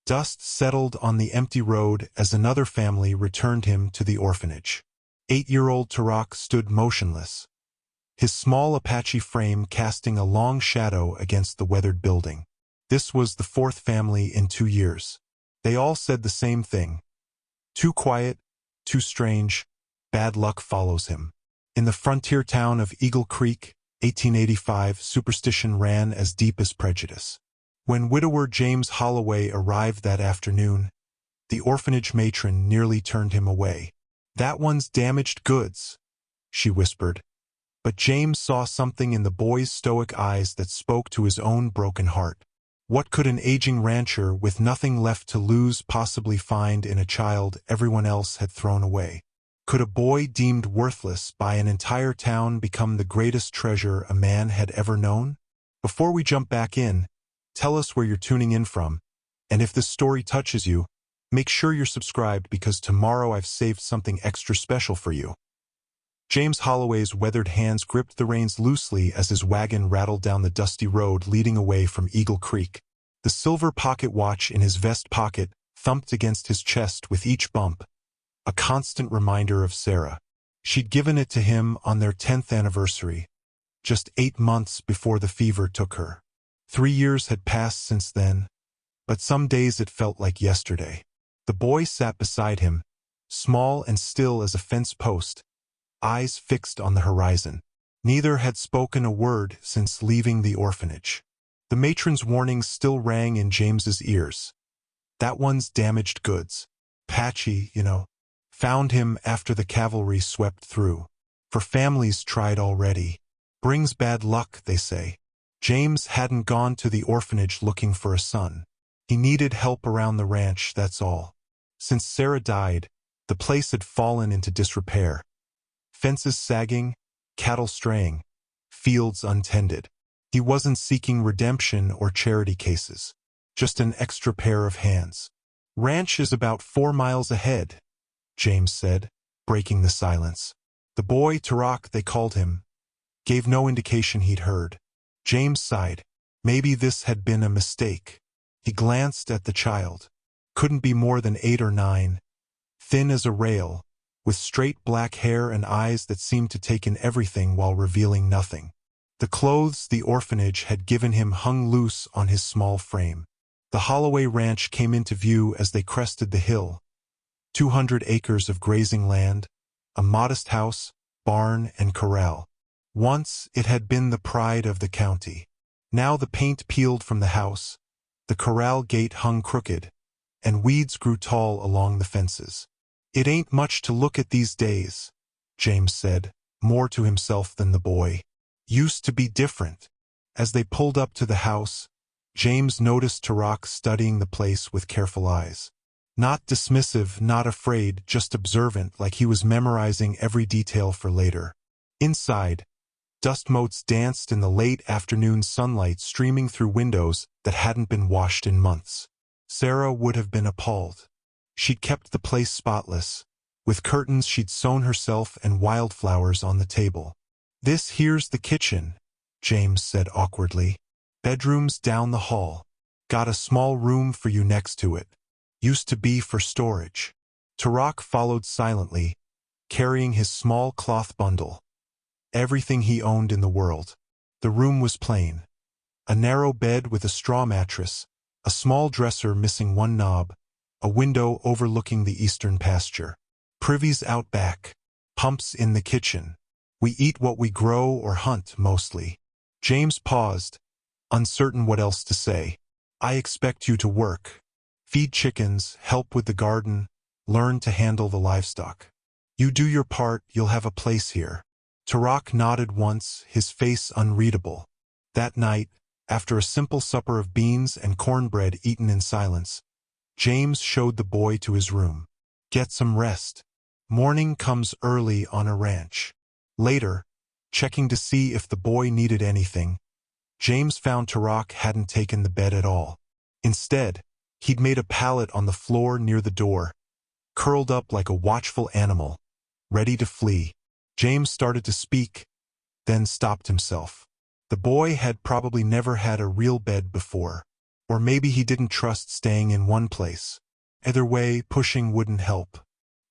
Dust settled on the empty road as another family returned him to the orphanage. 8-year-old Tarak stood motionless, his small Apache frame casting a long shadow against the weathered building. This was the 4th family in 2 years. They all said the same thing. Too quiet, too strange, bad luck follows him. In the frontier town of Eagle Creek, 1885, superstition ran as deep as prejudice. When widower James Holloway arrived that afternoon, the orphanage matron nearly turned him away. "That one's damaged goods," she whispered. But James saw something in the boy's stoic eyes that spoke to his own broken heart. What could an aging rancher with nothing left to lose possibly find in a child everyone else had thrown away? Could a boy deemed worthless by an entire town become the greatest treasure a man had ever known? Before we jump back in, tell us where you're tuning in from, and if this story touches you, make sure you're subscribed because tomorrow I've saved something extra special for you. James Holloway's weathered hands gripped the reins loosely as his wagon rattled down the dusty road leading away from Eagle Creek. The silver pocket watch in his vest pocket thumped against his chest with each bump, a constant reminder of Sarah. She'd given it to him on their 10th anniversary, just 8 months before the fever took her. 3 years had passed since then, but some days it felt like yesterday. The boy sat beside him, small and still as a fence post, eyes fixed on the horizon. Neither had spoken a word since leaving the orphanage. The matron's warnings still rang in James's ears. "That one's damaged goods. Apache, found him after the cavalry swept through. For families tried already. Brings bad luck, they say." James hadn't gone to the orphanage looking for a son. He needed help around the ranch, that's all. Since Sarah died, the place had fallen into disrepair. Fences sagging, cattle straying, fields untended. He wasn't seeking redemption or charity cases, just an extra pair of hands. "Ranch is about 4 miles ahead," James said, breaking the silence. The boy, Tarak they called him, gave no indication he'd heard. James sighed. Maybe this had been a mistake. He glanced at the child. Couldn't be more than 8 or 9, thin as a rail, with straight black hair and eyes that seemed to take in everything while revealing nothing. The clothes the orphanage had given him hung loose on his small frame. The Holloway ranch came into view as they crested the hill. 200 acres of grazing land, a modest house, barn, and corral. Once it had been the pride of the county. Now the paint peeled from the house, the corral gate hung crooked, and weeds grew tall along the fences. "It ain't much to look at these days," James said, more to himself than the boy. "Used to be different." As they pulled up to the house, James noticed Tarak studying the place with careful eyes. Not dismissive, not afraid, just observant, like he was memorizing every detail for later. Inside, dust motes danced in the late afternoon sunlight streaming through windows that hadn't been washed in months. Sarah would have been appalled. She'd kept the place spotless, with curtains she'd sewn herself and wildflowers on the table. "This here's the kitchen," James said awkwardly. "Bedroom's down the hall. Got a small room for you next to it. Used to be for storage." Tarak followed silently, carrying his small cloth bundle. Everything he owned in the world. The room was plain. A narrow bed with a straw mattress, a small dresser missing one knob, a window overlooking the eastern pasture. "Privy's out back. Pumps in the kitchen. We eat what we grow or hunt, mostly." James paused, uncertain what else to say. "I expect you to work. Feed chickens, help with the garden, learn to handle the livestock. You do your part, you'll have a place here." Tarak nodded once, his face unreadable. That night, after a simple supper of beans and cornbread eaten in silence, James showed the boy to his room. "Get some rest. Morning comes early on a ranch." Later, checking to see if the boy needed anything, James found Tarak hadn't taken the bed at all. Instead, he'd made a pallet on the floor near the door, curled up like a watchful animal, ready to flee. James started to speak, then stopped himself. The boy had probably never had a real bed before, Or maybe he didn't trust staying in one place. Either way, pushing wouldn't help.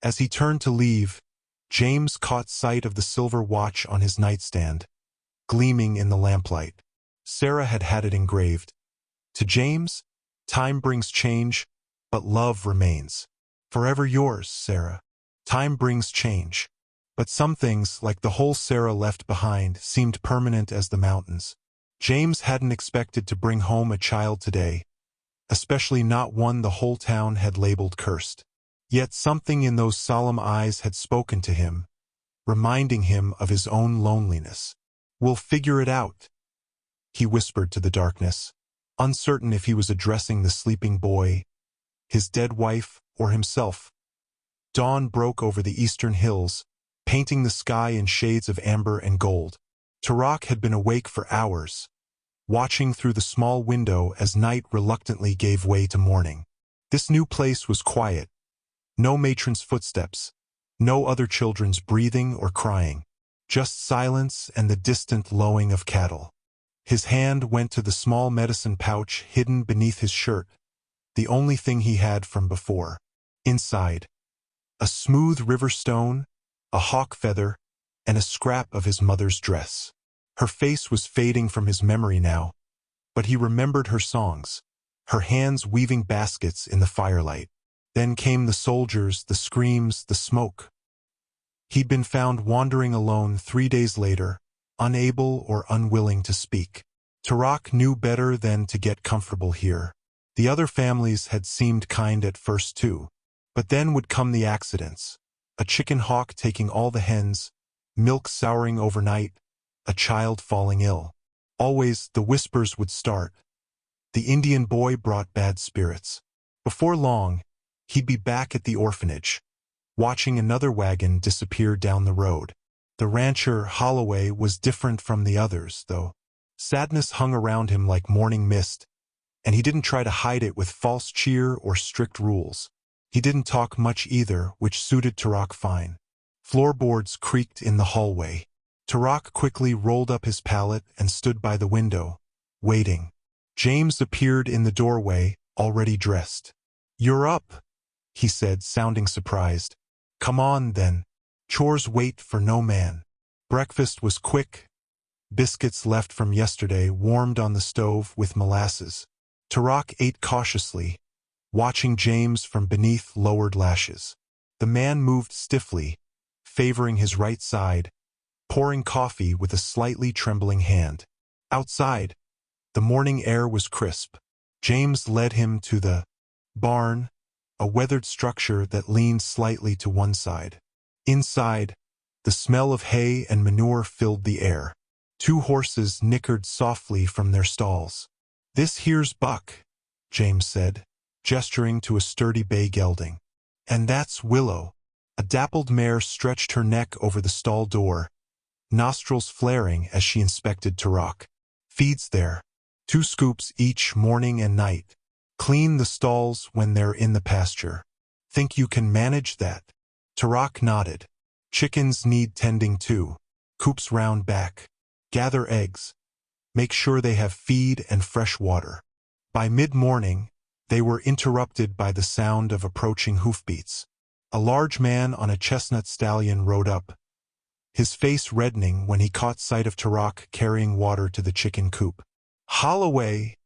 As he turned to leave, James caught sight of the silver watch on his nightstand, gleaming in the lamplight. Sarah had had it engraved. To James, time brings change, but love remains. Forever yours, Sarah. Time brings change. But some things, like the hole Sarah left behind, seemed permanent as the mountains. James hadn't expected to bring home a child today, especially not one the whole town had labeled cursed. Yet something in those solemn eyes had spoken to him, reminding him of his own loneliness. "We'll figure it out," he whispered to the darkness, uncertain if he was addressing the sleeping boy, his dead wife, or himself. Dawn broke over the eastern hills, painting the sky in shades of amber and gold. Tarak had been awake for hours, watching through the small window as night reluctantly gave way to morning. This new place was quiet. No matron's footsteps, no other children's breathing or crying, just silence and the distant lowing of cattle. His hand went to the small medicine pouch hidden beneath his shirt, the only thing he had from before. Inside, a smooth river stone, a hawk feather, and a scrap of his mother's dress. Her face was fading from his memory now, but he remembered her songs, her hands weaving baskets in the firelight. Then came the soldiers, the screams, the smoke. He'd been found wandering alone 3 days later, unable or unwilling to speak. Tarak knew better than to get comfortable here. The other families had seemed kind at first too. But then would come the accidents. A chicken hawk taking all the hens, milk souring overnight, a child falling ill. Always the whispers would start. The Indian boy brought bad spirits. Before long, he'd be back at the orphanage, watching another wagon disappear down the road. The rancher, Holloway, was different from the others, though. Sadness hung around him like morning mist, and he didn't try to hide it with false cheer or strict rules. He didn't talk much either, which suited Tarak fine. Floorboards creaked in the hallway. Tarak quickly rolled up his pallet and stood by the window, waiting. James appeared in the doorway, already dressed. "You're up," he said, sounding surprised. "Come on, then. Chores wait for no man." Breakfast was quick. Biscuits left from yesterday warmed on the stove with molasses. Tarak ate cautiously, watching James from beneath lowered lashes. The man moved stiffly, favoring his right side, pouring coffee with a slightly trembling hand. Outside, the morning air was crisp. James led him to the barn, a weathered structure that leaned slightly to one side. Inside, the smell of hay and manure filled the air. 2 horses nickered softly from their stalls. "This here's Buck," James said, gesturing to a sturdy bay gelding. "And that's Willow." A dappled mare stretched her neck over the stall door, nostrils flaring as she inspected Tarak. "Feeds there. 2 scoops each morning and night. Clean the stalls when they're in the pasture. Think you can manage that?" Tarak nodded. "Chickens need tending too. Coops round back. Gather eggs. Make sure they have feed and fresh water." By mid-morning, they were interrupted by the sound of approaching hoofbeats. A large man on a chestnut stallion rode up, his face reddening when he caught sight of Tarak carrying water to the chicken coop. "Holloway,"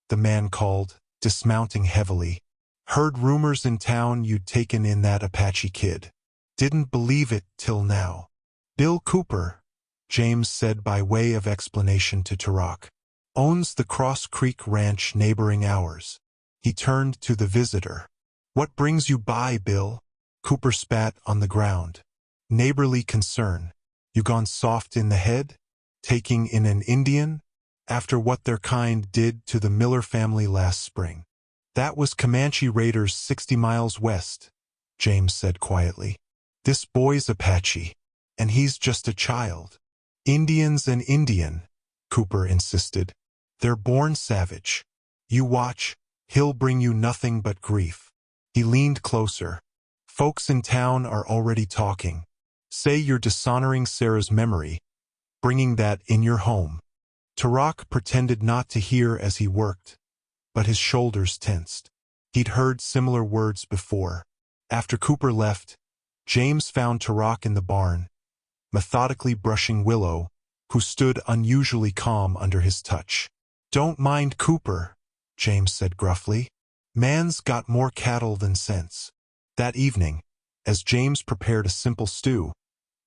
the man called, dismounting heavily. "Heard rumors in town you'd taken in that Apache kid. Didn't believe it till now." "Bill Cooper," James said by way of explanation to Tarak, "owns the Cross Creek Ranch neighboring ours." He turned to the visitor. "What brings you by, Bill?" Cooper spat on the ground. Neighborly concern. "You gone soft in the head? Taking in an Indian? After what their kind did to the Miller family last spring?" "That was Comanche raiders 60 miles west," James said quietly. "This boy's Apache, and he's just a child." "Indian's an Indian," Cooper insisted. "They're born savage. You watch, he'll bring you nothing but grief." He leaned closer. "Folks in town are already talking. Say you're dishonoring Sarah's memory, bringing that in your home." Tarak pretended not to hear as he worked, but his shoulders tensed. He'd heard similar words before. After Cooper left, James found Tarak in the barn, methodically brushing Willow, who stood unusually calm under his touch. "Don't mind Cooper," James said gruffly. "Man's got more cattle than sense." That evening, as James prepared a simple stew,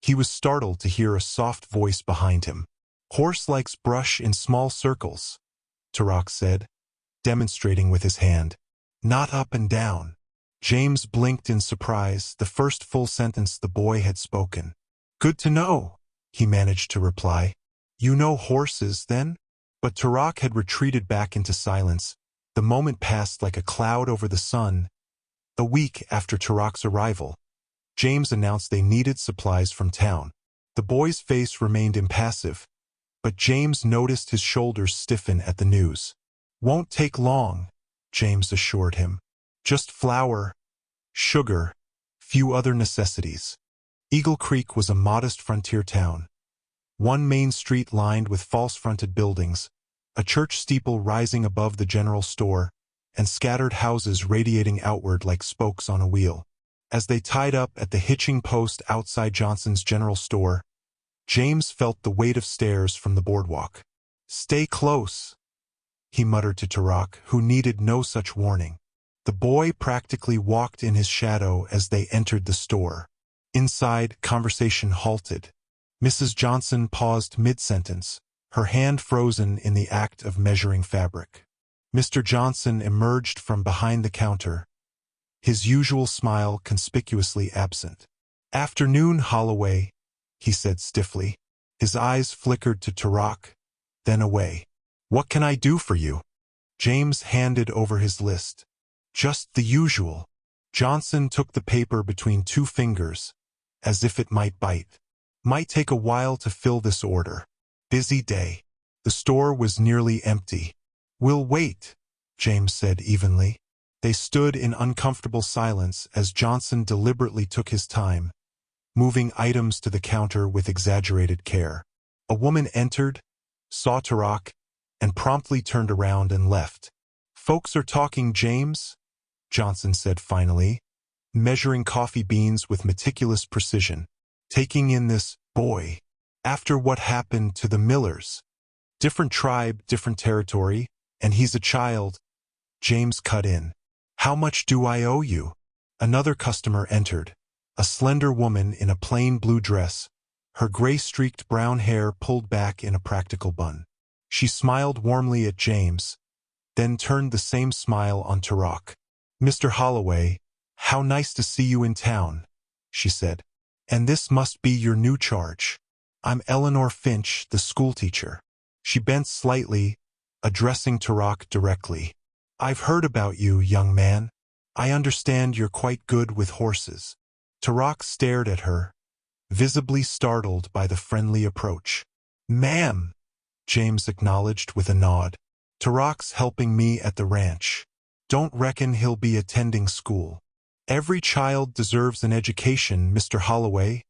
he was startled to hear a soft voice behind him. "Horse likes brush in small circles," Tarak said, demonstrating with his hand. "Not up and down." James blinked in surprise, the first full sentence the boy had spoken. "Good to know," he managed to reply. "You know horses, then?" But Tarak had retreated back into silence. The moment passed like a cloud over the sun. A week after Tarak's arrival, James announced they needed supplies from town. The boy's face remained impassive, but James noticed his shoulders stiffen at the news. "Won't take long," James assured him. "Just flour, sugar, few other necessities." Eagle Creek was a modest frontier town. One main street lined with false-fronted buildings, a church steeple rising above the general store, and scattered houses radiating outward like spokes on a wheel. As they tied up at the hitching post outside Johnson's general store, James felt the weight of stairs from the boardwalk. "Stay close," he muttered to Tarak, who needed no such warning. The boy practically walked in his shadow as they entered the store. Inside, conversation halted. Mrs. Johnson paused mid-sentence, her hand frozen in the act of measuring fabric. Mr. Johnson emerged from behind the counter, his usual smile conspicuously absent. "Afternoon, Holloway," he said stiffly. His eyes flickered to Tarak, then away. "What can I do for you?" James handed over his list. "Just the usual." Johnson took the paper between two fingers, as if it might bite. "Might take a while to fill this order. Busy day." The store was nearly empty. "We'll wait," James said evenly. They stood in uncomfortable silence as Johnson deliberately took his time, moving items to the counter with exaggerated care. A woman entered, saw Tarak, and promptly turned around and left. "Folks are talking, James," Johnson said finally, measuring coffee beans with meticulous precision, taking in this boy. "After what happened to the Millers. Different tribe, different territory, and he's a child." James cut in. "How much do I owe you?" Another customer entered, a slender woman in a plain blue dress, her gray-streaked brown hair pulled back in a practical bun. She smiled warmly at James, then turned the same smile on Tarak. "Mr. Holloway, how nice to see you in town," she said. "And this must be your new charge. I'm Eleanor Finch, the schoolteacher." She bent slightly, addressing Tarak directly. "I've heard about you, young man. I understand you're quite good with horses." Tarak stared at her, visibly startled by the friendly approach. "Ma'am," James acknowledged with a nod. "Tarak's helping me at the ranch. Don't reckon he'll be attending school." "Every child deserves an education, Mr. Holloway,"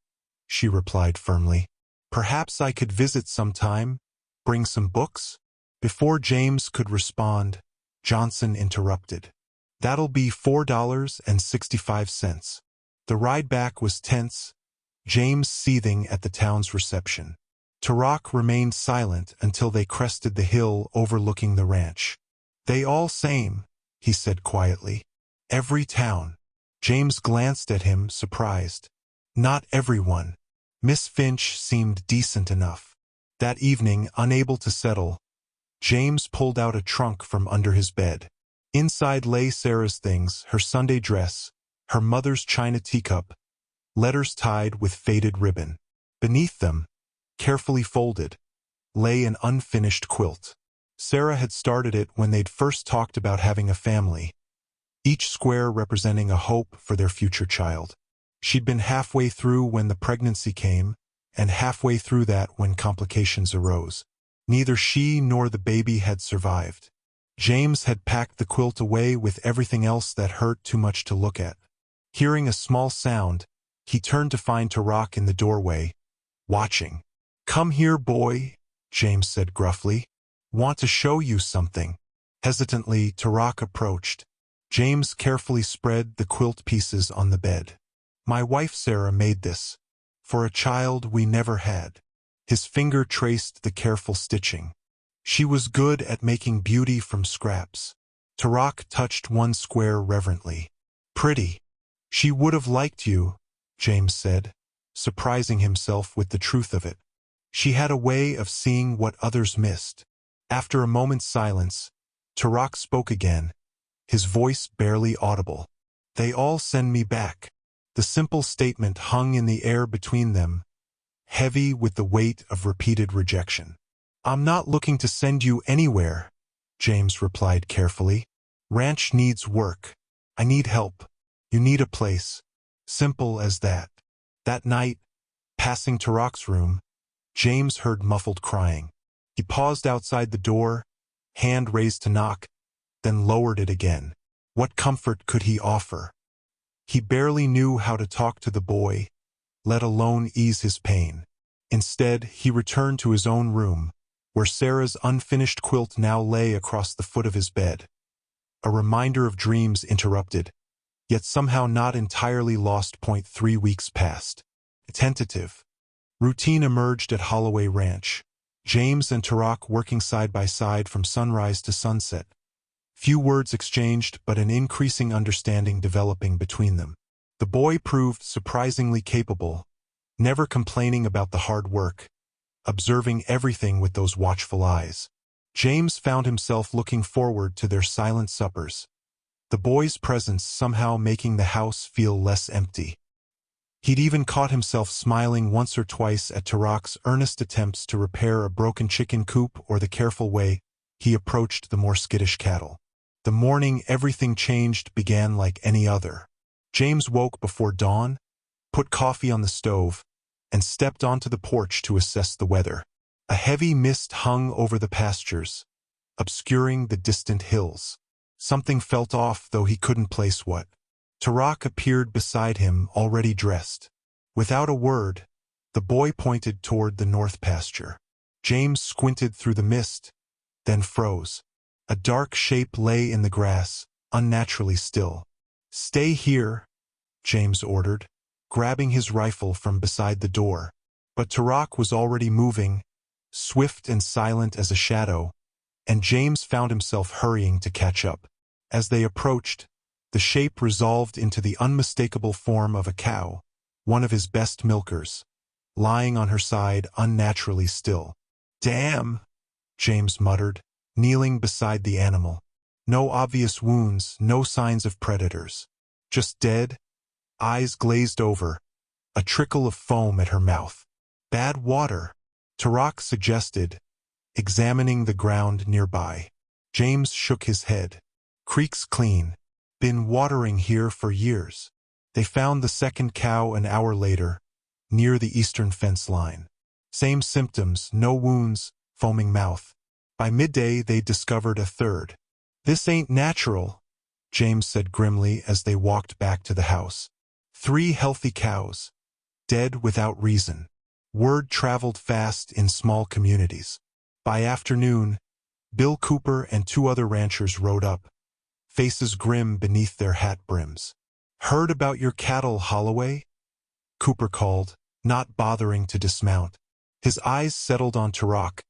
she replied firmly. "Perhaps I could visit sometime, bring some books?" Before James could respond, Johnson interrupted. "That'll be $4.65. The ride back was tense, James seething at the town's reception. Tarak remained silent until they crested the hill overlooking the ranch. "They all same," he said quietly. "Every town." James glanced at him, surprised. "Not everyone." Miss Finch seemed decent enough. That evening, unable to settle, James pulled out a trunk from under his bed. Inside lay Sarah's things, her Sunday dress, her mother's china teacup, letters tied with faded ribbon. Beneath them, carefully folded, lay an unfinished quilt. Sarah had started it when they'd first talked about having a family, each square representing a hope for their future child. She'd been halfway through when the pregnancy came, and halfway through that when complications arose. Neither she nor the baby had survived. James had packed the quilt away with everything else that hurt too much to look at. Hearing a small sound, he turned to find Tarak in the doorway, watching. "Come here, boy," James said gruffly. "Want to show you something." Hesitantly, Tarak approached. James carefully spread the quilt pieces on the bed. My wife Sarah made this. For a child we never had. His finger traced the careful stitching. She was good at making beauty from scraps. Tarak touched one square reverently. Pretty. She would have liked you, James said, surprising himself with the truth of it. She had a way of seeing what others missed. After a moment's silence, Tarak spoke again, his voice barely audible. They all send me back. The simple statement hung in the air between them, heavy with the weight of repeated rejection. I'm not looking to send you anywhere, James replied carefully. Ranch needs work. I need help. You need a place. Simple as that. That night, passing Tarak's room, James heard muffled crying. He paused outside the door, hand raised to knock, then lowered it again. What comfort could he offer? He barely knew how to talk to the boy, let alone ease his pain. Instead, he returned to his own room, where Sarah's unfinished quilt now lay across the foot of his bed. A reminder of dreams interrupted, yet somehow not entirely lost. 3 weeks passed. Tentative. Routine emerged at Holloway Ranch. James and Tarak working side by side from sunrise to sunset. Few words exchanged, but an increasing understanding developing between them. The boy proved surprisingly capable, never complaining about the hard work, observing everything with those watchful eyes. James found himself looking forward to their silent suppers, the boy's presence somehow making the house feel less empty. He'd even caught himself smiling once or twice at Tarak's earnest attempts to repair a broken chicken coop or the careful way he approached the more skittish cattle. The morning everything changed began like any other. James woke before dawn, put coffee on the stove, and stepped onto the porch to assess the weather. A heavy mist hung over the pastures, obscuring the distant hills. Something felt off, though he couldn't place what. Tarak appeared beside him, already dressed. Without a word, the boy pointed toward the north pasture. James squinted through the mist, then froze. A dark shape lay in the grass, unnaturally still. Stay here, James ordered, grabbing his rifle from beside the door. But Tarak was already moving, swift and silent as a shadow, and James found himself hurrying to catch up. As they approached, the shape resolved into the unmistakable form of a cow, one of his best milkers, lying on her side unnaturally still. Damn, James muttered, kneeling beside the animal. No obvious wounds, no signs of predators. Just dead, eyes glazed over, a trickle of foam at her mouth. Bad water, Tarak suggested, examining the ground nearby. James shook his head. Creek's clean. Been watering here for years. They found the second cow an hour later, near the eastern fence line. Same symptoms, no wounds, foaming mouth. By midday they discovered a third. This ain't natural, James said grimly as they walked back to the house. 3 healthy cows, dead without reason. Word traveled fast in small communities. By afternoon, Bill Cooper and 2 other ranchers rode up, faces grim beneath their hat brims. Heard about your cattle, Holloway? Cooper called, not bothering to dismount. His eyes settled on Tarak,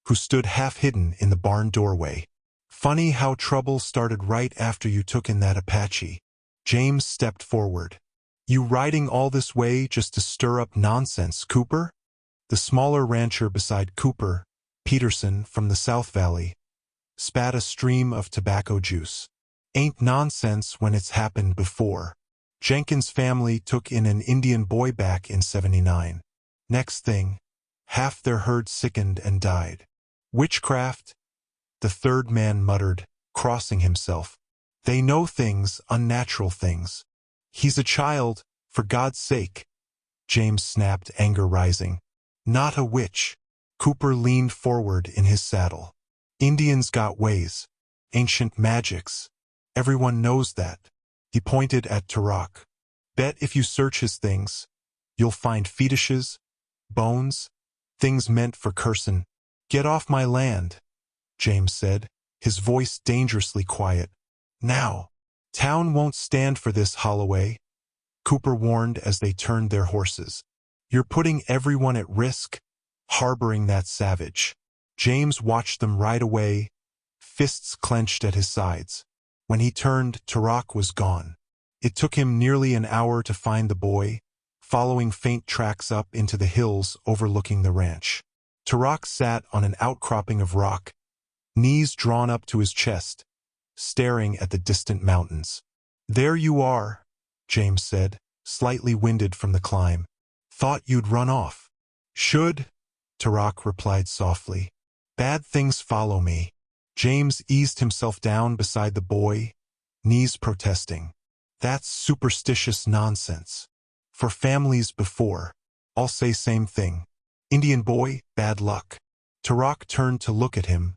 who stood half-hidden in the barn doorway. Funny how trouble started right after you took in that Apache. James stepped forward. You riding all this way just to stir up nonsense, Cooper? The smaller rancher beside Cooper, Peterson from the South Valley, spat a stream of tobacco juice. Ain't nonsense when it's happened before. Jenkins' family took in an Indian boy back in '79. Next thing, half their herd sickened and died. Witchcraft? The third man muttered, crossing himself. They know things, unnatural things. He's a child, for God's sake. James snapped, anger rising. Not a witch. Cooper leaned forward in his saddle. Indians got ways. Ancient magics. Everyone knows that. He pointed at Tarak. Bet if you search his things, you'll find fetishes, bones, things meant for cursin'. Get off my land, James said, his voice dangerously quiet. Now, town won't stand for this, Holloway, Cooper warned as they turned their horses. You're putting everyone at risk, harboring that savage. James watched them ride away, fists clenched at his sides. When he turned, Tarak was gone. It took him nearly an hour to find the boy, following faint tracks up into the hills overlooking the ranch. Tarak sat on an outcropping of rock, knees drawn up to his chest, staring at the distant mountains. There you are, James said, slightly winded from the climb. Thought you'd run off. Should, Tarak replied softly. Bad things follow me. James eased himself down beside the boy, knees protesting. That's superstitious nonsense. For families before, I'll say same thing. Indian boy, bad luck. Tarak turned to look at him,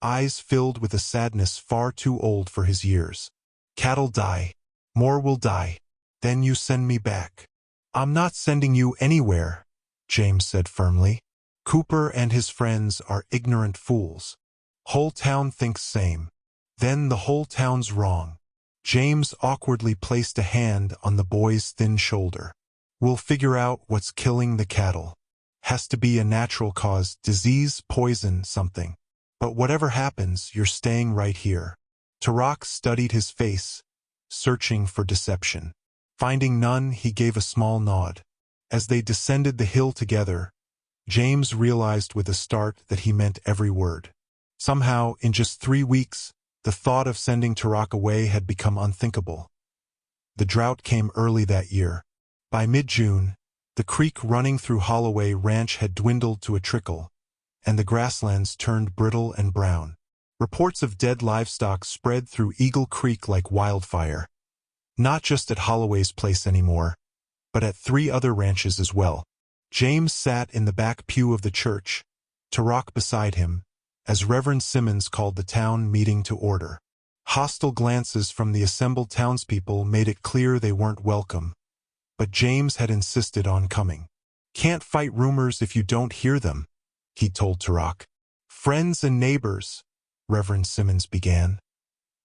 eyes filled with a sadness far too old for his years. Cattle die. More will die. Then you send me back. I'm not sending you anywhere, James said firmly. Cooper and his friends are ignorant fools. Whole town thinks same. Then the whole town's wrong. James awkwardly placed a hand on the boy's thin shoulder. We'll figure out what's killing the cattle. Has to be a natural cause, disease, poison, something. But whatever happens, you're staying right here. Tarak studied his face, searching for deception. Finding none, he gave a small nod. As they descended the hill together, James realized with a start that he meant every word. Somehow, in just 3 weeks, the thought of sending Tarak away had become unthinkable. The drought came early that year. By mid-June, the creek running through Holloway Ranch had dwindled to a trickle, and the grasslands turned brittle and brown. Reports of dead livestock spread through Eagle Creek like wildfire. Not just at Holloway's place anymore, but at 3 other ranches as well. James sat in the back pew of the church, Tarak beside him, as Reverend Simmons called the town meeting to order. Hostile glances from the assembled townspeople made it clear they weren't welcome, but James had insisted on coming. Can't fight rumors if you don't hear them, he told Tarak. Friends and neighbors, Reverend Simmons began.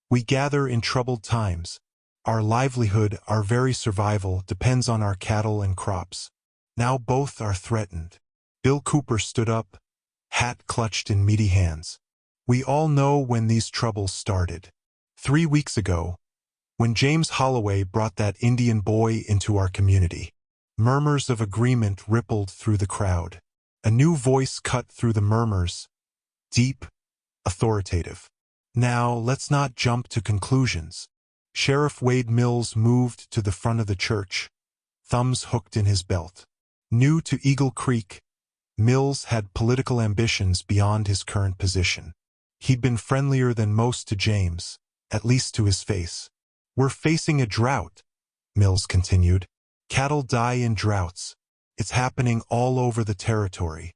We gather in troubled times. Our livelihood, our very survival, depends on our cattle and crops. Now both are threatened. Bill Cooper stood up, hat clutched in meaty hands. We all know when these troubles started. 3 weeks ago, when James Holloway brought that Indian boy into our community. Murmurs of agreement rippled through the crowd. A new voice cut through the murmurs, deep, authoritative. Now, let's not jump to conclusions. Sheriff Wade Mills moved to the front of the church, thumbs hooked in his belt. New to Eagle Creek, Mills had political ambitions beyond his current position. He'd been friendlier than most to James, at least to his face. We're facing a drought, Mills continued. Cattle die in droughts. It's happening all over the territory.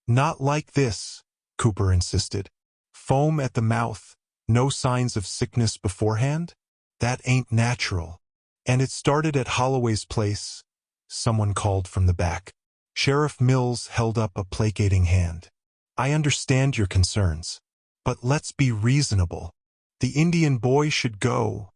Not like this, Cooper insisted. Foam at the mouth, no signs of sickness beforehand? That ain't natural. And it started at Holloway's place, someone called from the back. Sheriff Mills held up a placating hand. I understand your concerns, but let's be reasonable. The Indian boy should go,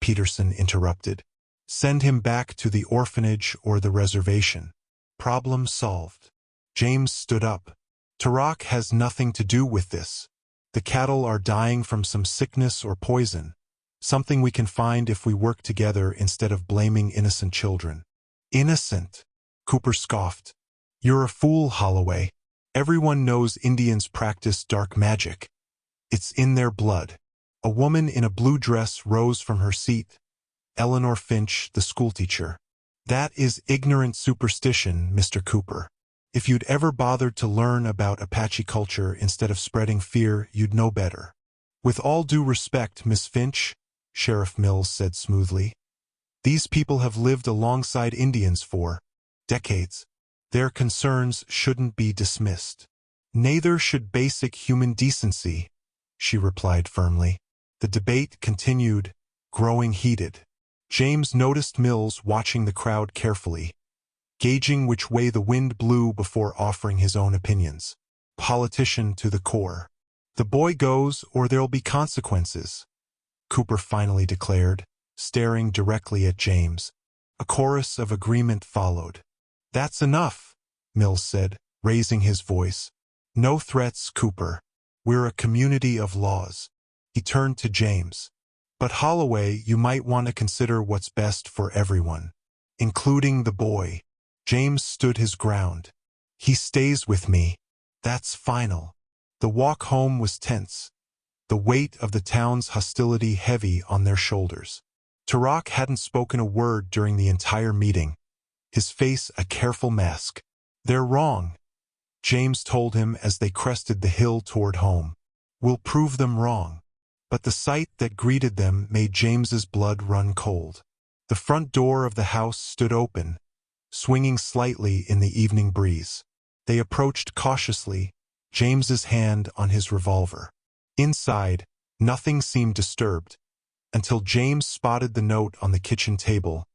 Peterson interrupted. Send him back to the orphanage or the reservation. Problem solved. James stood up. Tarak has nothing to do with this. The cattle are dying from some sickness or poison. Something we can find if we work together instead of blaming innocent children. Innocent, Cooper scoffed. You're a fool, Holloway. Everyone knows Indians practice dark magic. It's in their blood. A woman in a blue dress rose from her seat. Eleanor Finch, the schoolteacher. That is ignorant superstition, Mr. Cooper. If you'd ever bothered to learn about Apache culture instead of spreading fear, you'd know better. With all due respect, Miss Finch, Sheriff Mills said smoothly, these people have lived alongside Indians for decades. Their concerns shouldn't be dismissed. Neither should basic human decency, she replied firmly. The debate continued, growing heated. James noticed Mills watching the crowd carefully, gauging which way the wind blew before offering his own opinions. Politician to the core. The boy goes or there'll be consequences, Cooper finally declared, staring directly at James. A chorus of agreement followed. That's enough, Mills said, raising his voice. No threats, Cooper. We're a community of laws. He turned to James. But Holloway, you might want to consider what's best for everyone, including the boy. James stood his ground. He stays with me. That's final. The walk home was tense, the weight of the town's hostility heavy on their shoulders. Tarak hadn't spoken a word during the entire meeting, his face a careful mask. They're wrong, James told him as they crested the hill toward home. We'll prove them wrong. But the sight that greeted them made James's blood run cold. The front door of the house stood open, swinging slightly in the evening breeze. They approached cautiously, James's hand on his revolver. Inside, nothing seemed disturbed, until James spotted the note on the kitchen table,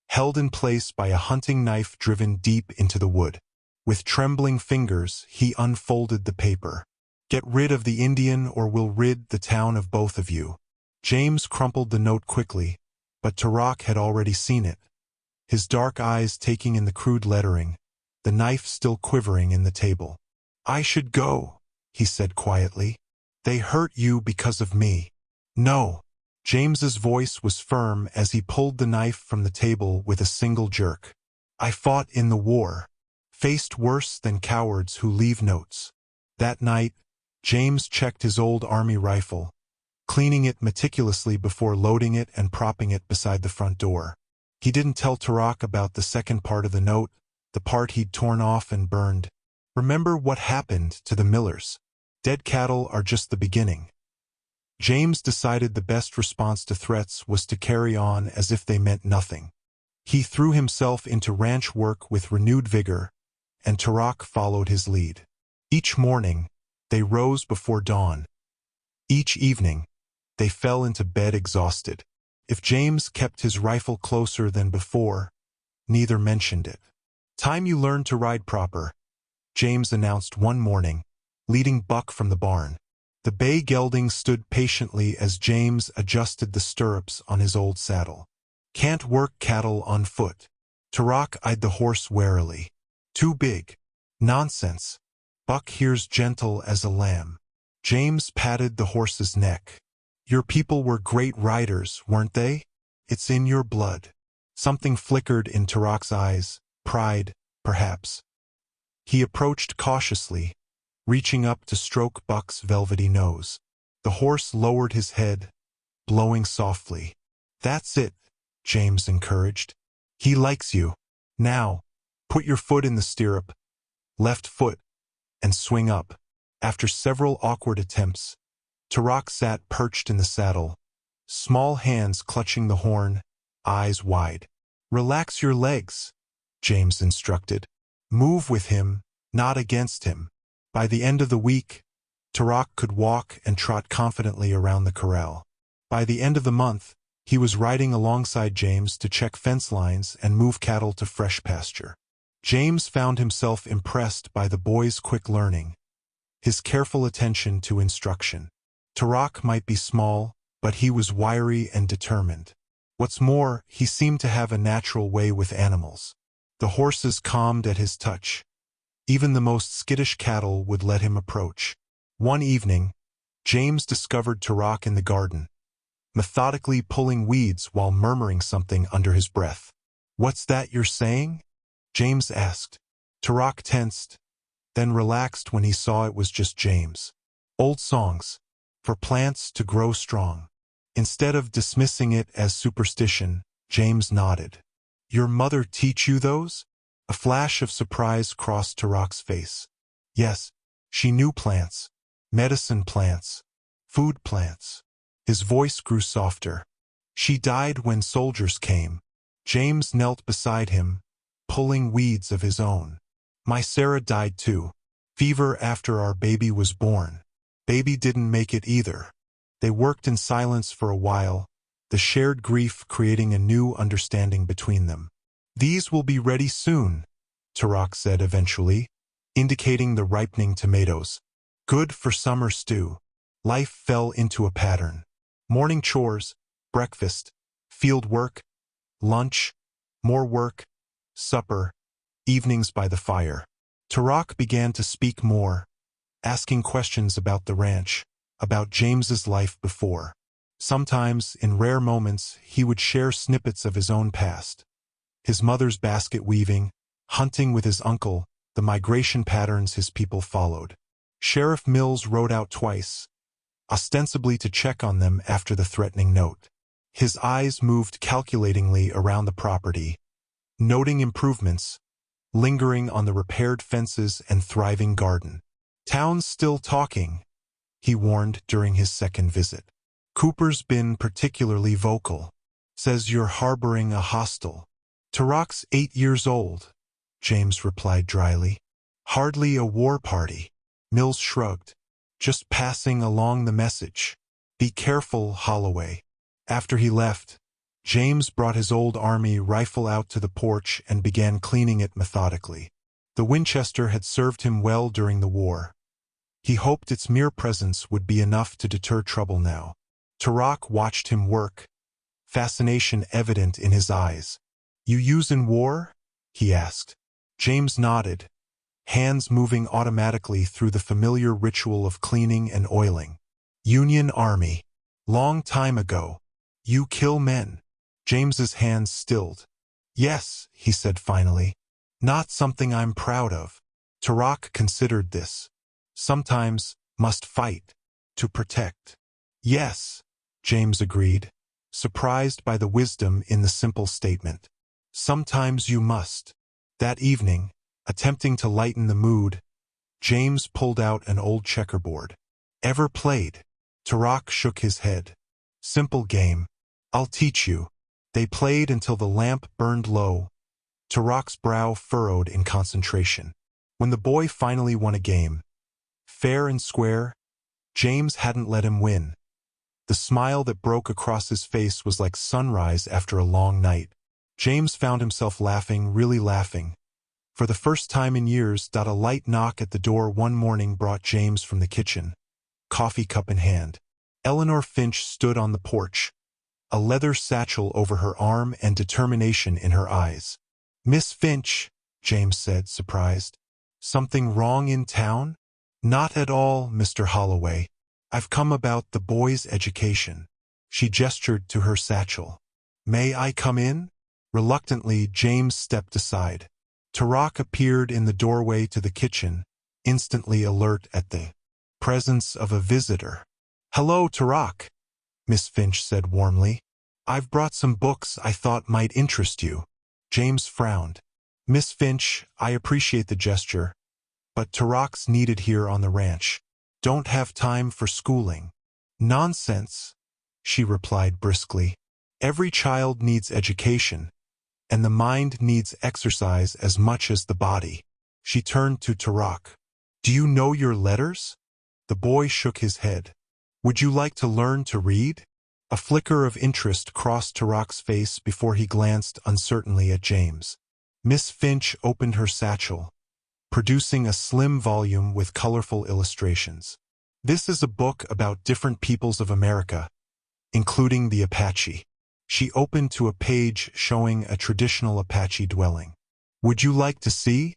held in place by a hunting knife driven deep into the wood. With trembling fingers, he unfolded the paper. Get rid of the Indian or we'll rid the town of both of you. James crumpled the note quickly, but Tarak had already seen it, his dark eyes taking in the crude lettering, the knife still quivering in the table. I should go, he said quietly. They hurt you because of me. No. James's voice was firm as he pulled the knife from the table with a single jerk. I fought in the war, faced worse than cowards who leave notes. That night, James checked his old army rifle, cleaning it meticulously before loading it and propping it beside the front door. He didn't tell Tarak about the second part of the note, the part he'd torn off and burned. Remember what happened to the Millers. Dead cattle are just the beginning. James decided the best response to threats was to carry on as if they meant nothing. He threw himself into ranch work with renewed vigor, and Tarak followed his lead. Each morning, they rose before dawn. Each evening, they fell into bed exhausted. If James kept his rifle closer than before, neither mentioned it. Time you learn to ride proper, James announced one morning, leading Buck from the barn. The bay gelding stood patiently as James adjusted the stirrups on his old saddle. Can't work cattle on foot. Tarak eyed the horse warily. Too big. Nonsense. Buck here's gentle as a lamb. James patted the horse's neck. Your people were great riders, weren't they? It's in your blood. Something flickered in Tarak's eyes, pride, perhaps. He approached cautiously, reaching up to stroke Buck's velvety nose. The horse lowered his head, blowing softly. That's it, James encouraged. He likes you. Now, put your foot in the stirrup, left foot, and swing up. After several awkward attempts, Tarak sat perched in the saddle, small hands clutching the horn, eyes wide. Relax your legs, James instructed. Move with him, not against him. By the end of the week, Tarak could walk and trot confidently around the corral. By the end of the month, he was riding alongside James to check fence lines and move cattle to fresh pasture. James found himself impressed by the boy's quick learning, his careful attention to instruction. Tarak might be small, but he was wiry and determined. What's more, he seemed to have a natural way with animals. The horses calmed at his touch. Even the most skittish cattle would let him approach. One evening, James discovered Tarak in the garden, methodically pulling weeds while murmuring something under his breath. What's that you're saying? James asked. Tarak tensed, then relaxed when he saw it was just James. Old songs, for plants to grow strong. Instead of dismissing it as superstition, James nodded. Your mother teach you those? A flash of surprise crossed Tarak's face. Yes, she knew plants, medicine plants, food plants. His voice grew softer. She died when soldiers came. James knelt beside him, pulling weeds of his own. My Sarah died too. Fever after our baby was born. Baby didn't make it either. They worked in silence for a while, the shared grief creating a new understanding between them. These will be ready soon, Tarak said eventually, indicating the ripening tomatoes. Good for summer stew. Life fell into a pattern. Morning chores, breakfast, field work, lunch, more work, supper, evenings by the fire. Tarak began to speak more, asking questions about the ranch, about James's life before. Sometimes, in rare moments, he would share snippets of his own past. His mother's basket weaving, hunting with his uncle, the migration patterns his people followed. Sheriff Mills rode out twice, ostensibly to check on them after the threatening note. His eyes moved calculatingly around the property, noting improvements, lingering on the repaired fences and thriving garden. "Town's still talking," he warned during his second visit. "Cooper's been particularly vocal. Says you're harboring a hostile." "Tarak's 8 years old," James replied dryly. "Hardly a war party." Mills shrugged. "Just passing along the message. Be careful, Holloway." After he left, James brought his old army rifle out to the porch and began cleaning it methodically. The Winchester had served him well during the war. He hoped its mere presence would be enough to deter trouble now. Tarak watched him work, fascination evident in his eyes. "You use in war?" he asked. James nodded, hands moving automatically through the familiar ritual of cleaning and oiling. "Union Army. Long time ago. You kill men." James's hands stilled. "Yes," he said finally. "Not something I'm proud of." Tarak considered this. "Sometimes must fight. To protect." "Yes," James agreed, surprised by the wisdom in the simple statement. "Sometimes you must." That evening, attempting to lighten the mood, James pulled out an old checkerboard. "Ever played?" Tarak shook his head. "Simple game. I'll teach you." They played until the lamp burned low. Tarak's brow furrowed in concentration. When the boy finally won a game, fair and square, James hadn't let him win. The smile that broke across his face was like sunrise after a long night. James found himself laughing, really laughing. For the first time in years, a light knock at the door one morning brought James from the kitchen, coffee cup in hand. Eleanor Finch stood on the porch, a leather satchel over her arm and determination in her eyes. "Miss Finch," James said, surprised. "Something wrong in town?" "Not at all, Mr. Holloway. I've come about the boy's education." She gestured to her satchel. "May I come in?" Reluctantly, James stepped aside. Tarak appeared in the doorway to the kitchen, instantly alert at the presence of a visitor. "Hello, Tarak," Miss Finch said warmly. "I've brought some books I thought might interest you." James frowned. "Miss Finch, I appreciate the gesture, but Tarak's needed here on the ranch. Don't have time for schooling." "Nonsense," she replied briskly. "Every child needs education, and the mind needs exercise as much as the body." She turned to Tarak. "Do you know your letters?" The boy shook his head. "Would you like to learn to read?" A flicker of interest crossed Tarak's face before he glanced uncertainly at James. Miss Finch opened her satchel, producing a slim volume with colorful illustrations. "This is a book about different peoples of America, including the Apache." She opened to a page showing a traditional Apache dwelling. "Would you like to see?"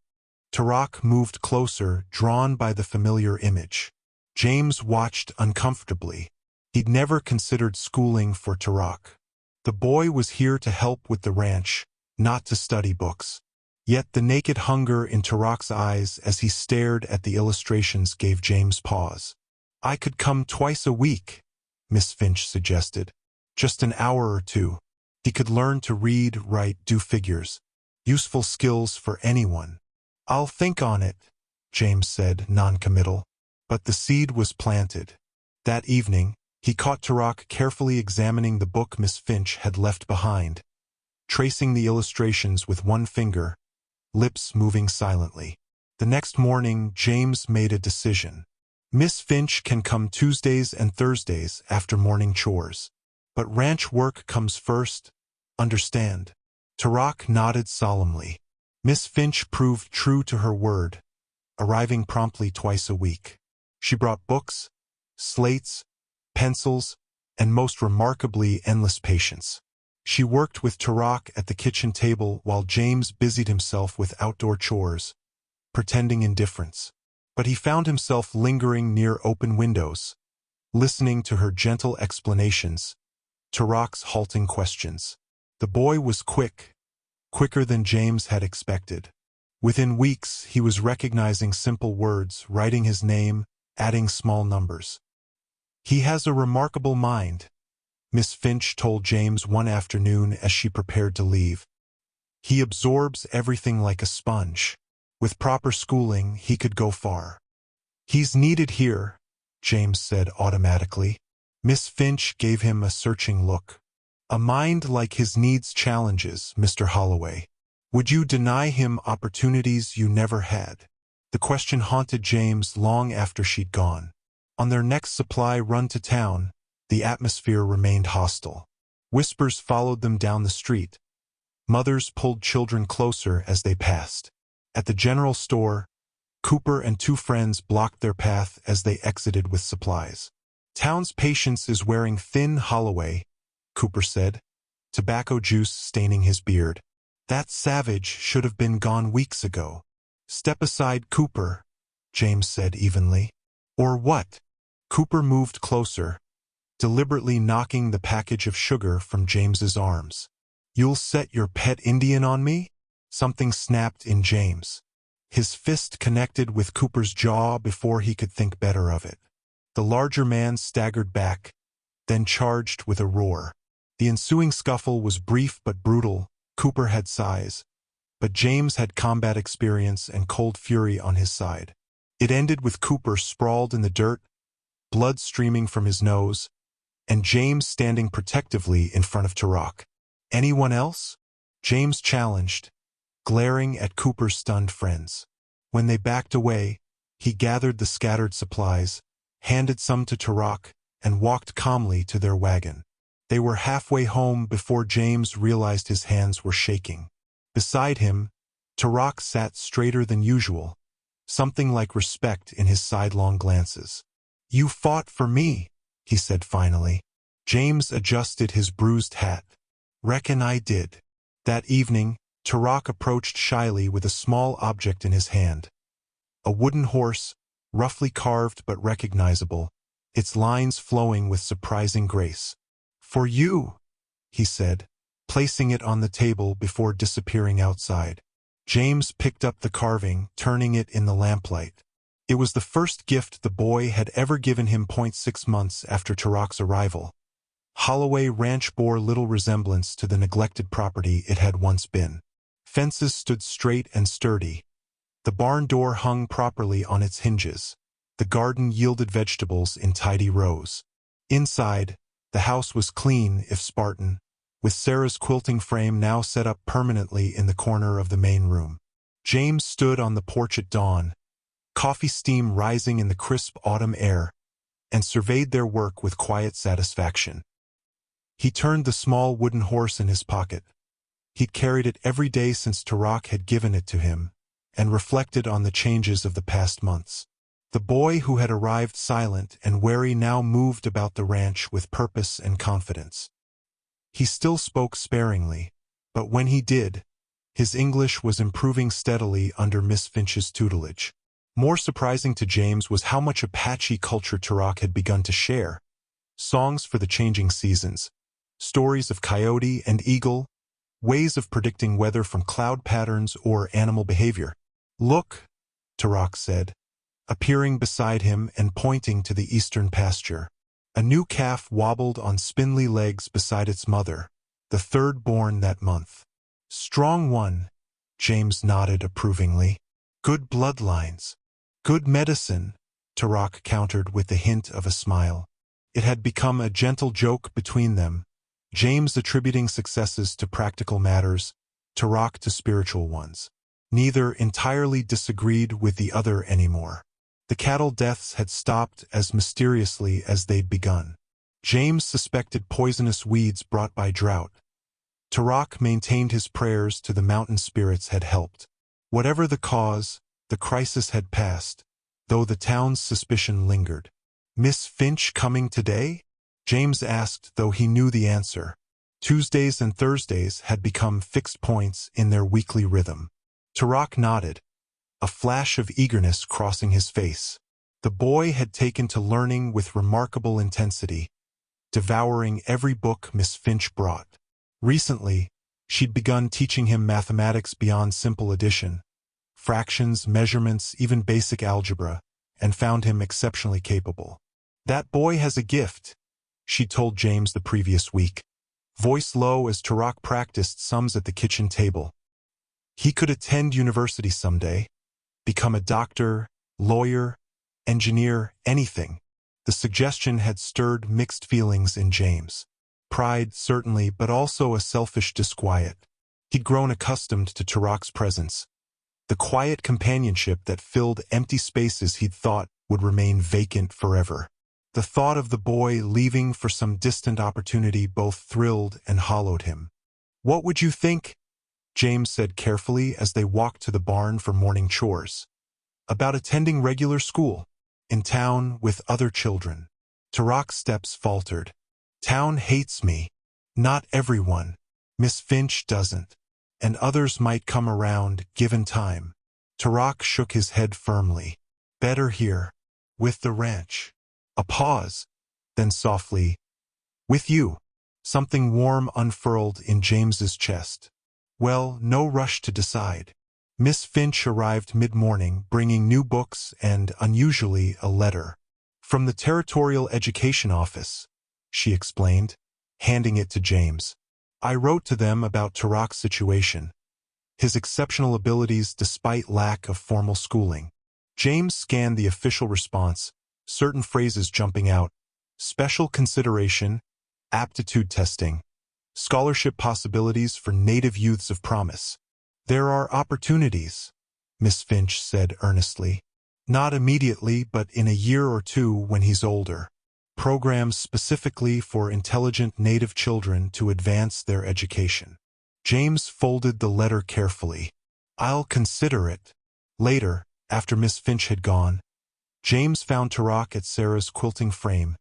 Tarak moved closer, drawn by the familiar image. James watched uncomfortably. He'd never considered schooling for Tarak. The boy was here to help with the ranch, not to study books. Yet the naked hunger in Tarak's eyes as he stared at the illustrations gave James pause. "I could come twice a week," Miss Finch suggested. "Just an hour or two. He could learn to read, write, do figures. Useful skills for anyone." "I'll think on it," James said, non-committal. But the seed was planted. That evening, he caught Tarak carefully examining the book Miss Finch had left behind, tracing the illustrations with one finger, lips moving silently. The next morning, James made a decision. Miss Finch can come Tuesdays and Thursdays after morning chores. But ranch work comes first, understand? Tarak nodded solemnly. Miss Finch proved true to her word, arriving promptly twice a week. She brought books, slates, pencils, and most remarkably endless patience. She worked with Tarak at the kitchen table while James busied himself with outdoor chores, pretending indifference. But he found himself lingering near open windows, listening to her gentle explanations, Tarak's halting questions. The boy was quicker than James had expected. Within weeks, he was recognizing simple words, writing his name, adding small numbers. "He has a remarkable mind," Miss Finch told James one afternoon as she prepared to leave. "He absorbs everything like a sponge. With proper schooling, he could go far." "He's needed here," James said automatically. Miss Finch gave him a searching look. "A mind like his needs challenges, Mr. Holloway. Would you deny him opportunities you never had?" The question haunted James long after she'd gone. On their next supply run to town, the atmosphere remained hostile. Whispers followed them down the street. Mothers pulled children closer as they passed. At the general store, Cooper and two friends blocked their path as they exited with supplies. "Town's patience is wearing thin, Holloway," Cooper said, tobacco juice staining his beard. "That savage should have been gone weeks ago." "Step aside, Cooper," James said evenly. "Or what?" Cooper moved closer, deliberately knocking the package of sugar from James's arms. "You'll set your pet Indian on me?" Something snapped in James. His fist connected with Cooper's jaw before he could think better of it. The larger man staggered back, then charged with a roar. The ensuing scuffle was brief but brutal. Cooper had size, but James had combat experience and cold fury on his side. It ended with Cooper sprawled in the dirt, blood streaming from his nose, and James standing protectively in front of Tarak. "Anyone else?" James challenged, glaring at Cooper's stunned friends. When they backed away, he gathered the scattered supplies, handed some to Tarak, and walked calmly to their wagon. They were halfway home before James realized his hands were shaking. Beside him, Tarak sat straighter than usual, something like respect in his sidelong glances. "You fought for me," he said finally. James adjusted his bruised hat. "Reckon I did." That evening, Tarak approached shyly with a small object in his hand. A wooden horse, roughly carved but recognizable, its lines flowing with surprising grace. "For you," he said, placing it on the table before disappearing outside. James picked up the carving, turning it in the lamplight. It was the first gift the boy had ever given him. 6 months after Tarak's arrival. Holloway Ranch bore little resemblance to the neglected property it had once been. Fences stood straight and sturdy. The barn door hung properly on its hinges. The garden yielded vegetables in tidy rows. Inside, the house was clean if Spartan, with Sarah's quilting frame now set up permanently in the corner of the main room. James stood on the porch at dawn, coffee steam rising in the crisp autumn air, and surveyed their work with quiet satisfaction. He turned the small wooden horse in his pocket. He'd carried it every day since Tarak had given it to him, and reflected on the changes of the past months. The boy who had arrived silent and wary now moved about the ranch with purpose and confidence. He still spoke sparingly, but when he did, his English was improving steadily under Miss Finch's tutelage. More surprising to James was how much Apache culture Tarak had begun to share. Songs for the changing seasons, stories of coyote and eagle, ways of predicting weather from cloud patterns or animal behavior. "Look," Tarak said, appearing beside him and pointing to the eastern pasture. A new calf wobbled on spindly legs beside its mother, the third born that month. "Strong one," James nodded approvingly. "Good bloodlines. Good medicine," Tarak countered with the hint of a smile. It had become a gentle joke between them, James attributing successes to practical matters, Tarak to spiritual ones. Neither entirely disagreed with the other anymore. The cattle deaths had stopped as mysteriously as they'd begun. James suspected poisonous weeds brought by drought. Tarak maintained his prayers to the mountain spirits had helped. Whatever the cause, the crisis had passed, though the town's suspicion lingered. "Miss Finch coming today?" James asked, though he knew the answer. Tuesdays and Thursdays had become fixed points in their weekly rhythm. Tarak nodded, a flash of eagerness crossing his face. The boy had taken to learning with remarkable intensity, devouring every book Miss Finch brought. Recently, she'd begun teaching him mathematics beyond simple addition, fractions, measurements, even basic algebra, and found him exceptionally capable. "That boy has a gift," she told James the previous week, voice low as Tarak practiced sums at the kitchen table. "He could attend university someday, become a doctor, lawyer, engineer, anything." The suggestion had stirred mixed feelings in James. Pride, certainly, but also a selfish disquiet. He'd grown accustomed to Tarak's presence, the quiet companionship that filled empty spaces he'd thought would remain vacant forever. The thought of the boy leaving for some distant opportunity both thrilled and hollowed him. "What would you think?" James said carefully as they walked to the barn for morning chores. "About attending regular school, in town with other children." Tarak's steps faltered. "Town hates me. Not everyone. Miss Finch doesn't. And others might come around, given time." Tarak shook his head firmly. "Better here. With the ranch." A pause, then softly, "With you." Something warm unfurled in James's chest. "Well, no rush to decide." Miss Finch arrived mid-morning, bringing new books and, unusually, a letter. "From the Territorial Education Office," she explained, handing it to James. "I wrote to them about Tarak's situation, his exceptional abilities despite lack of formal schooling." James scanned the official response, certain phrases jumping out: special consideration, aptitude testing, scholarship possibilities for native youths of promise. "There are opportunities," Miss Finch said earnestly. "Not immediately, but in a year or two when he's older. Programs specifically for intelligent native children to advance their education." James folded the letter carefully. "I'll consider it." Later, after Miss Finch had gone, James found Tarak at Sarah's quilting frame,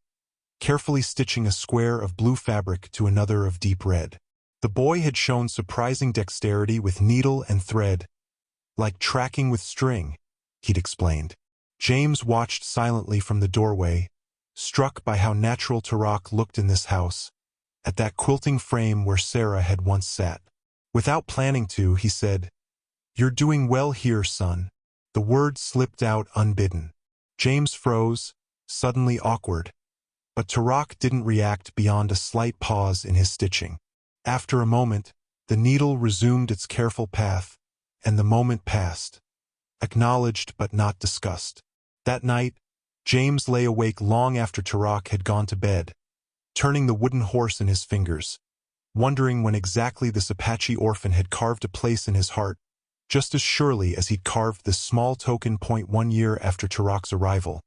carefully stitching a square of blue fabric to another of deep red. The boy had shown surprising dexterity with needle and thread, "like tracking with string," he'd explained. James watched silently from the doorway, struck by how natural Tarak looked in this house, at that quilting frame where Sarah had once sat. Without planning to, he said, "You're doing well here, son." The word slipped out unbidden. James froze, suddenly awkward, but Tarak didn't react beyond a slight pause in his stitching. After a moment, the needle resumed its careful path, and the moment passed, acknowledged but not discussed. That night, James lay awake long after Tarak had gone to bed, turning the wooden horse in his fingers, wondering when exactly this Apache orphan had carved a place in his heart, just as surely as he'd carved this small token point 1 year after Tarak's arrival.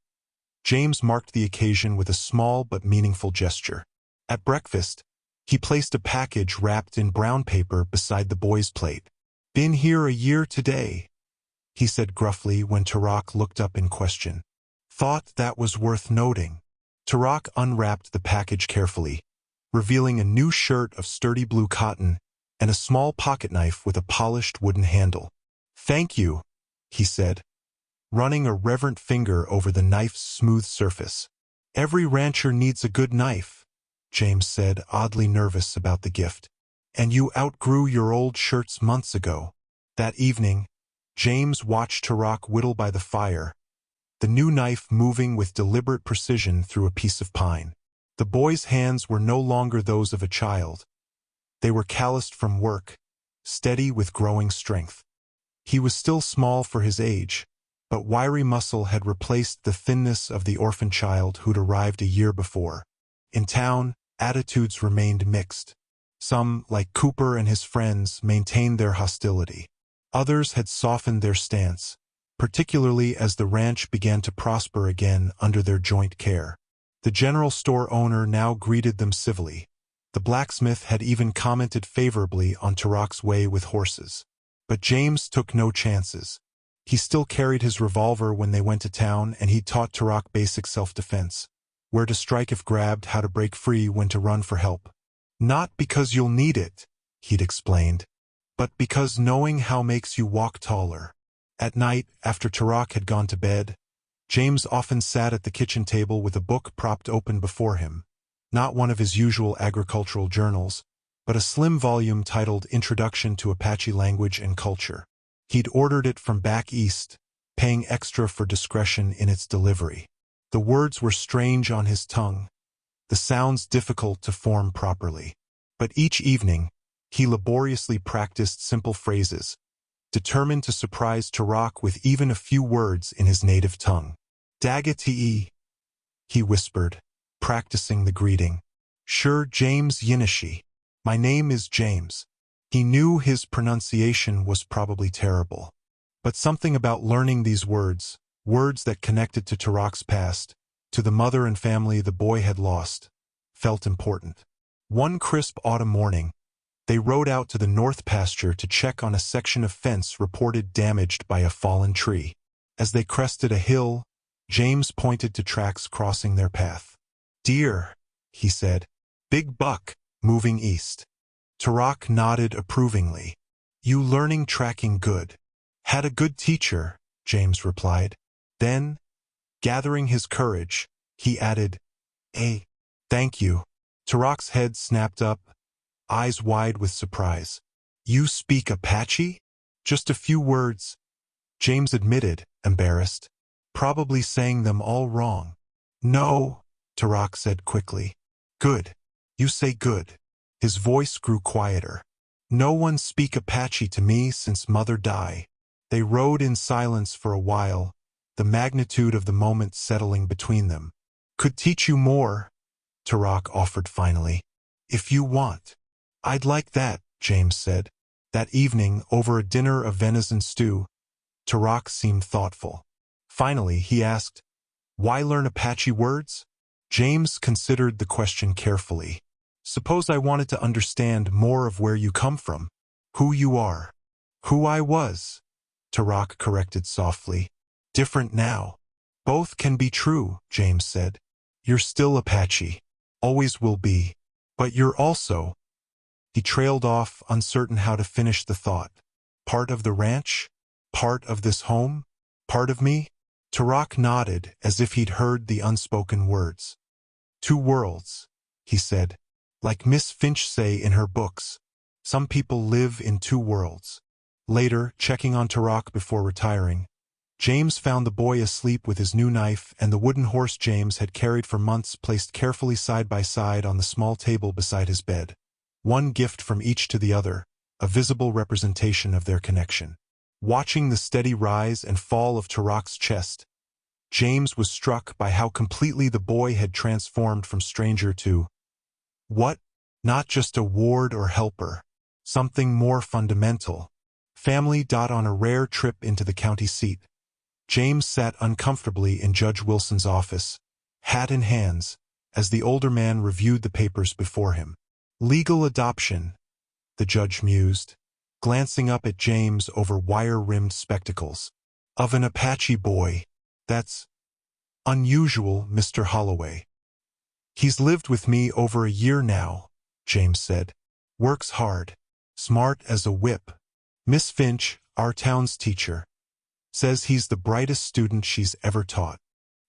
James marked the occasion with a small but meaningful gesture. At breakfast, he placed a package wrapped in brown paper beside the boy's plate. "Been here a year today," he said gruffly when Tarak looked up in question. "Thought that was worth noting." Tarak unwrapped the package carefully, revealing a new shirt of sturdy blue cotton and a small pocketknife with a polished wooden handle. "Thank you," he said, running a reverent finger over the knife's smooth surface. "Every rancher needs a good knife," James said, oddly nervous about the gift. "And you outgrew your old shirts months ago." That evening, James watched Tarak whittle by the fire, the new knife moving with deliberate precision through a piece of pine. The boy's hands were no longer those of a child. They were calloused from work, steady with growing strength. He was still small for his age, but wiry muscle had replaced the thinness of the orphan child who'd arrived a year before. In town, attitudes remained mixed. Some, like Cooper and his friends, maintained their hostility. Others had softened their stance, particularly as the ranch began to prosper again under their joint care. The general store owner now greeted them civilly. The blacksmith had even commented favorably on Tarak's way with horses. But James took no chances. He still carried his revolver when they went to town, and he taught Tarak basic self-defense. where to strike if grabbed, how to break free, when to run for help. Not because you'll need it, he'd explained, but because knowing how makes you walk taller. At night, after Tarak had gone to bed, James often sat at the kitchen table with a book propped open before him, not one of his usual agricultural journals, but a slim volume titled Introduction to Apache Language and Culture. He'd ordered it from back east, paying extra for discretion in its delivery. The words were strange on his tongue, the sounds difficult to form properly. But each evening, he laboriously practiced simple phrases, determined to surprise Tarak with even a few words in his native tongue. Dagati, he whispered, practicing the greeting. Sure, James Yinishi. My name is James. He knew his pronunciation was probably terrible. But something about learning these words that connected to Tarak's past, to the mother and family the boy had lost, felt important. One crisp autumn morning, they rode out to the north pasture to check on a section of fence reported damaged by a fallen tree. As they crested a hill, James pointed to tracks crossing their path. Deer, he said. Big buck, moving east. Tarak nodded approvingly. You learning tracking good. Had a good teacher, James replied. Then, gathering his courage, he added, thank you. Tarak's head snapped up, eyes wide with surprise. You speak Apache? Just a few words, James admitted, embarrassed, probably saying them all wrong. No, Tarak said quickly. Good. You say good. His voice grew quieter. No one speak Apache to me since mother died. They rode in silence for a while, the magnitude of the moment settling between them. Could teach you more, Tarak offered finally. If you want. I'd like that, James said. That evening, over a dinner of venison stew, Tarak seemed thoughtful. Finally, he asked, Why learn Apache words? James considered the question carefully. Suppose I wanted to understand more of where you come from, who you are. Who I was, Tarak corrected softly. Different now. Both can be true, James said. You're still Apache. Always will be. But you're also... He trailed off, uncertain how to finish the thought. Part of the ranch? Part of this home? Part of me? Tarak nodded as if he'd heard the unspoken words. Two worlds, he said. Like Miss Finch say in her books, some people live in two worlds. Later, checking on Tarak before retiring, James found the boy asleep with his new knife and the wooden horse James had carried for months placed carefully side by side on the small table beside his bed. One gift from each to the other, a visible representation of their connection. Watching the steady rise and fall of Tarak's chest, James was struck by how completely the boy had transformed from stranger to what? Not just a ward or helper. Something more fundamental. Family. On a rare trip into the county seat, James sat uncomfortably in Judge Wilson's office, hat in hands, as the older man reviewed the papers before him. Legal adoption, the judge mused, glancing up at James over wire-rimmed spectacles. Of an Apache boy. That's unusual, Mr. Holloway. He's lived with me over a year now, James said. Works hard. Smart as a whip. Miss Finch, our town's teacher, says he's the brightest student she's ever taught.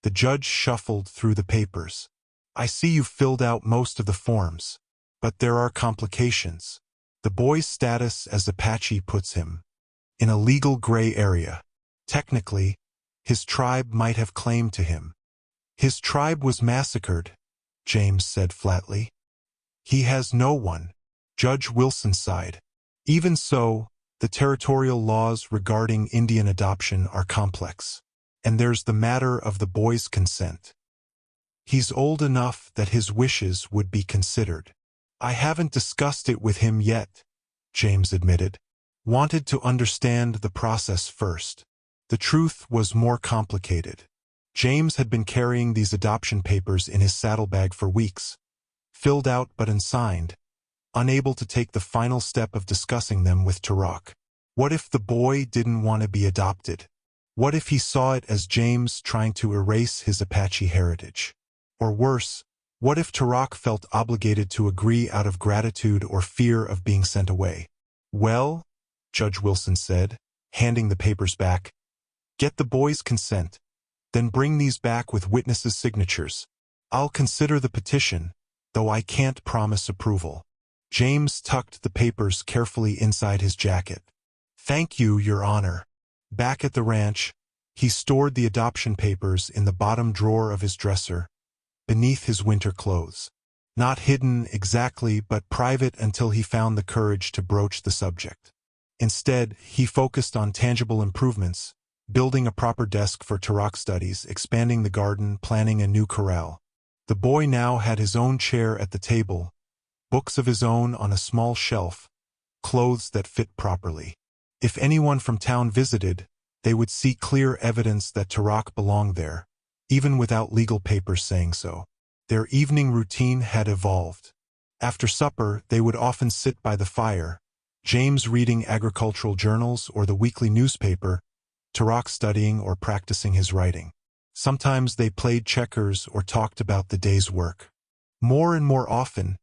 The judge shuffled through the papers. I see you've filled out most of the forms. But there are complications. The boy's status as Apache puts him in a legal gray area. Technically, his tribe might have claim to him. His tribe was massacred, James said flatly. He has no one. Judge Wilson sighed. Even so, the territorial laws regarding Indian adoption are complex. And there's the matter of the boy's consent. He's old enough that his wishes would be considered. I haven't discussed it with him yet, James admitted. Wanted to understand the process first. The truth was more complicated. James had been carrying these adoption papers in his saddlebag for weeks, filled out but unsigned, unable to take the final step of discussing them with Tarak. What if the boy didn't want to be adopted? What if he saw it as James trying to erase his Apache heritage? Or worse, what if Tarak felt obligated to agree out of gratitude or fear of being sent away? Well, Judge Wilson said, handing the papers back, get the boys' consent, then bring these back with witnesses' signatures. I'll consider the petition, though I can't promise approval. James tucked the papers carefully inside his jacket. Thank you, Your Honor. Back at the ranch, he stored the adoption papers in the bottom drawer of his dresser, beneath his winter clothes. Not hidden exactly, but private until he found the courage to broach the subject. Instead, he focused on tangible improvements, building a proper desk for Tarak studies, expanding the garden, planning a new corral. The boy now had his own chair at the table, books of his own on a small shelf, clothes that fit properly. If anyone from town visited, they would see clear evidence that Tarak belonged there, even without legal papers saying so. Their evening routine had evolved. After supper, they would often sit by the fire, James reading agricultural journals or the weekly newspaper, Tarak studying or practicing his writing. Sometimes they played checkers or talked about the day's work. More and more often,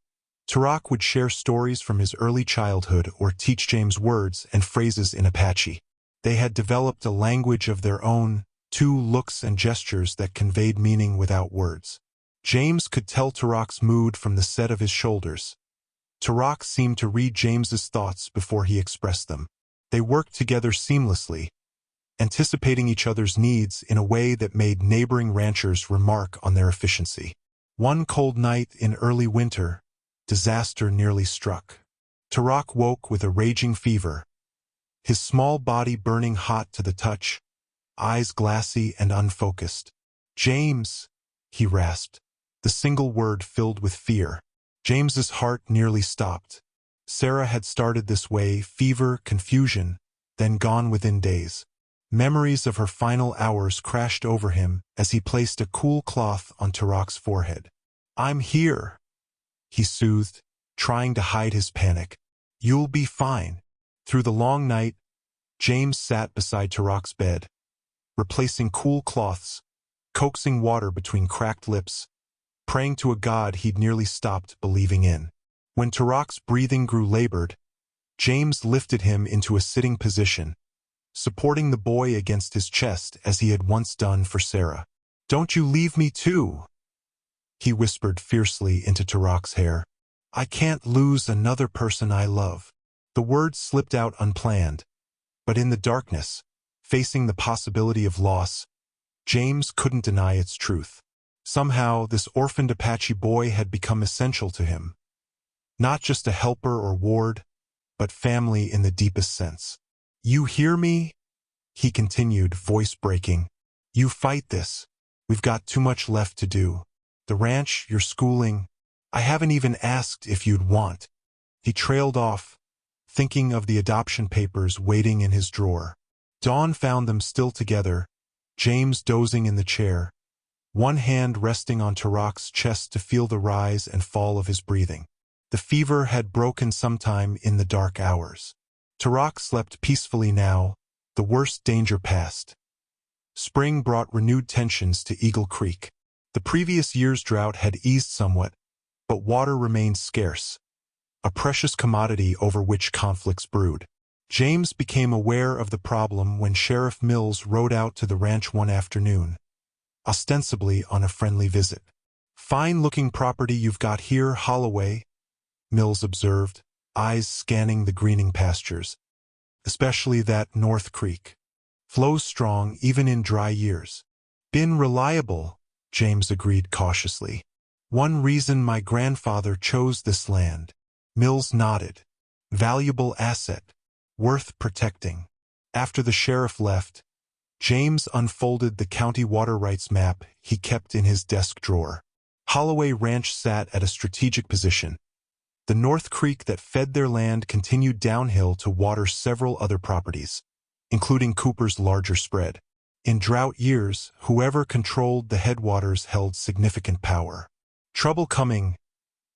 Tarak would share stories from his early childhood or teach James words and phrases in Apache. They had developed a language of their own, two looks and gestures that conveyed meaning without words. James could tell Tarak's mood from the set of his shoulders. Tarak seemed to read James's thoughts before he expressed them. They worked together seamlessly, anticipating each other's needs in a way that made neighboring ranchers remark on their efficiency. One cold night in early winter, disaster nearly struck. Tarak woke with a raging fever, his small body burning hot to the touch, eyes glassy and unfocused. James, he rasped, the single word filled with fear. James's heart nearly stopped. Sarah had started this way, fever, confusion, then gone within days. Memories of her final hours crashed over him as he placed a cool cloth on Tarak's forehead. I'm here, he soothed, trying to hide his panic. You'll be fine. Through the long night, James sat beside Tarak's bed, replacing cool cloths, coaxing water between cracked lips, praying to a God he'd nearly stopped believing in. When Tarak's breathing grew labored, James lifted him into a sitting position, supporting the boy against his chest as he had once done for Sarah. Don't you leave me too, he whispered fiercely into Tarak's hair. I can't lose another person I love. The words slipped out unplanned, but in the darkness, facing the possibility of loss, James couldn't deny its truth. Somehow, this orphaned Apache boy had become essential to him. Not just a helper or ward, but family in the deepest sense. You hear me? He continued, voice breaking. You fight this. We've got too much left to do. The ranch, your schooling. I haven't even asked if you'd want. He trailed off, thinking of the adoption papers waiting in his drawer. Dawn found them still together, James dozing in the chair, one hand resting on Tarak's chest to feel the rise and fall of his breathing. The fever had broken sometime in the dark hours. Tarak slept peacefully now, the worst danger past. Spring brought renewed tensions to Eagle Creek. The previous year's drought had eased somewhat, but water remained scarce, a precious commodity over which conflicts brewed. James became aware of the problem when Sheriff Mills rode out to the ranch one afternoon, ostensibly on a friendly visit. Fine-looking property you've got here, Holloway, Mills observed, eyes scanning the greening pastures, especially that North Creek. Flows strong even in dry years. Been reliable, James agreed cautiously. One reason my grandfather chose this land. Mills nodded. Valuable asset, worth protecting. After the sheriff left, James unfolded the county water rights map he kept in his desk drawer. Holloway Ranch sat at a strategic position. The North Creek that fed their land continued downhill to water several other properties, including Cooper's larger spread. In drought years, whoever controlled the headwaters held significant power. Trouble coming,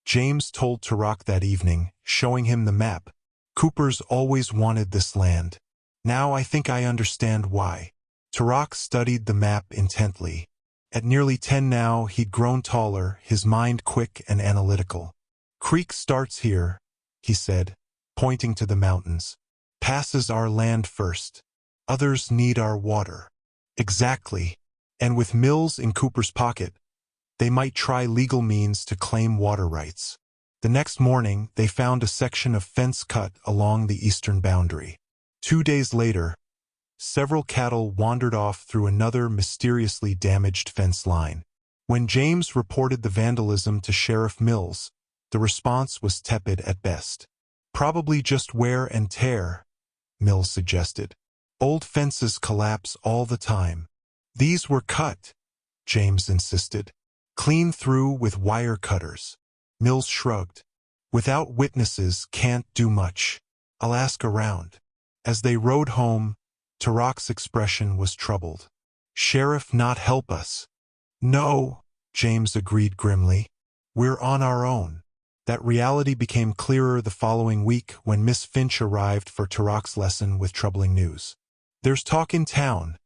James told Tarak that evening, showing him the map. Cooper's always wanted this land. Now I think I understand why. Tarak studied the map intently. At nearly 10 now, he'd grown taller, his mind quick and analytical. "Creek starts here," he said, pointing to the mountains. "Passes our land first. Others need our water." Exactly. And with mills in Cooper's pocket, they might try legal means to claim water rights. The next morning, they found a section of fence cut along the eastern boundary. 2 days later, several cattle wandered off through another mysteriously damaged fence line. When James reported the vandalism to Sheriff Mills, the response was tepid at best. "Probably just wear and tear," Mills suggested. "Old fences collapse all the time." "These were cut," James insisted. "Clean through with wire cutters." Mills shrugged. "Without witnesses, can't do much. I'll ask around." As they rode home, Tarak's expression was troubled. "Sheriff not help us?" "No," James agreed grimly. "We're on our own." That reality became clearer the following week when Miss Finch arrived for Tarak's lesson with troubling news. "There's talk in town,"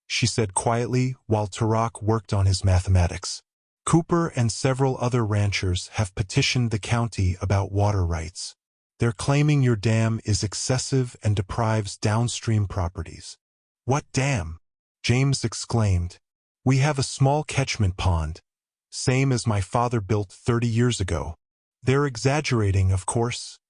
she said quietly while Tarak worked on his mathematics. "Cooper and several other ranchers have petitioned the county about water rights. They're claiming your dam is excessive and deprives downstream properties." "What dam?" James exclaimed. "We have a small catchment pond, same as my father built 30 years ago." "They're exaggerating, of course,"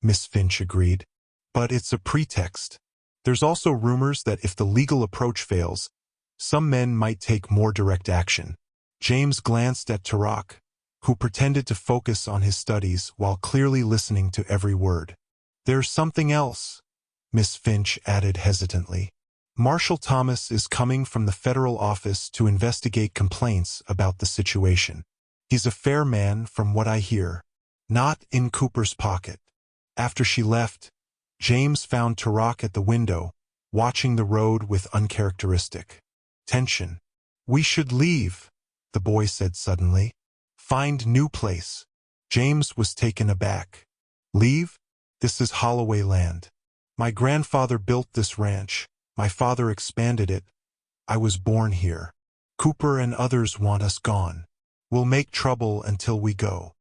Miss Finch agreed. "But it's a pretext. There's also rumors that if the legal approach fails, some men might take more direct action." James glanced at Tarak, who pretended to focus on his studies while clearly listening to every word. "There's something else," Miss Finch added hesitantly. "Marshal Thomas is coming from the federal office to investigate complaints about the situation. He's a fair man from what I hear. Not in Cooper's pocket." After she left, James found Tarak at the window, watching the road with uncharacteristic tension. "We should leave," the boy said suddenly. "Find new place." James was taken aback. "Leave? This is Holloway land. My grandfather built this ranch. My father expanded it. I was born here. Cooper and others want us gone. We'll make trouble until we go."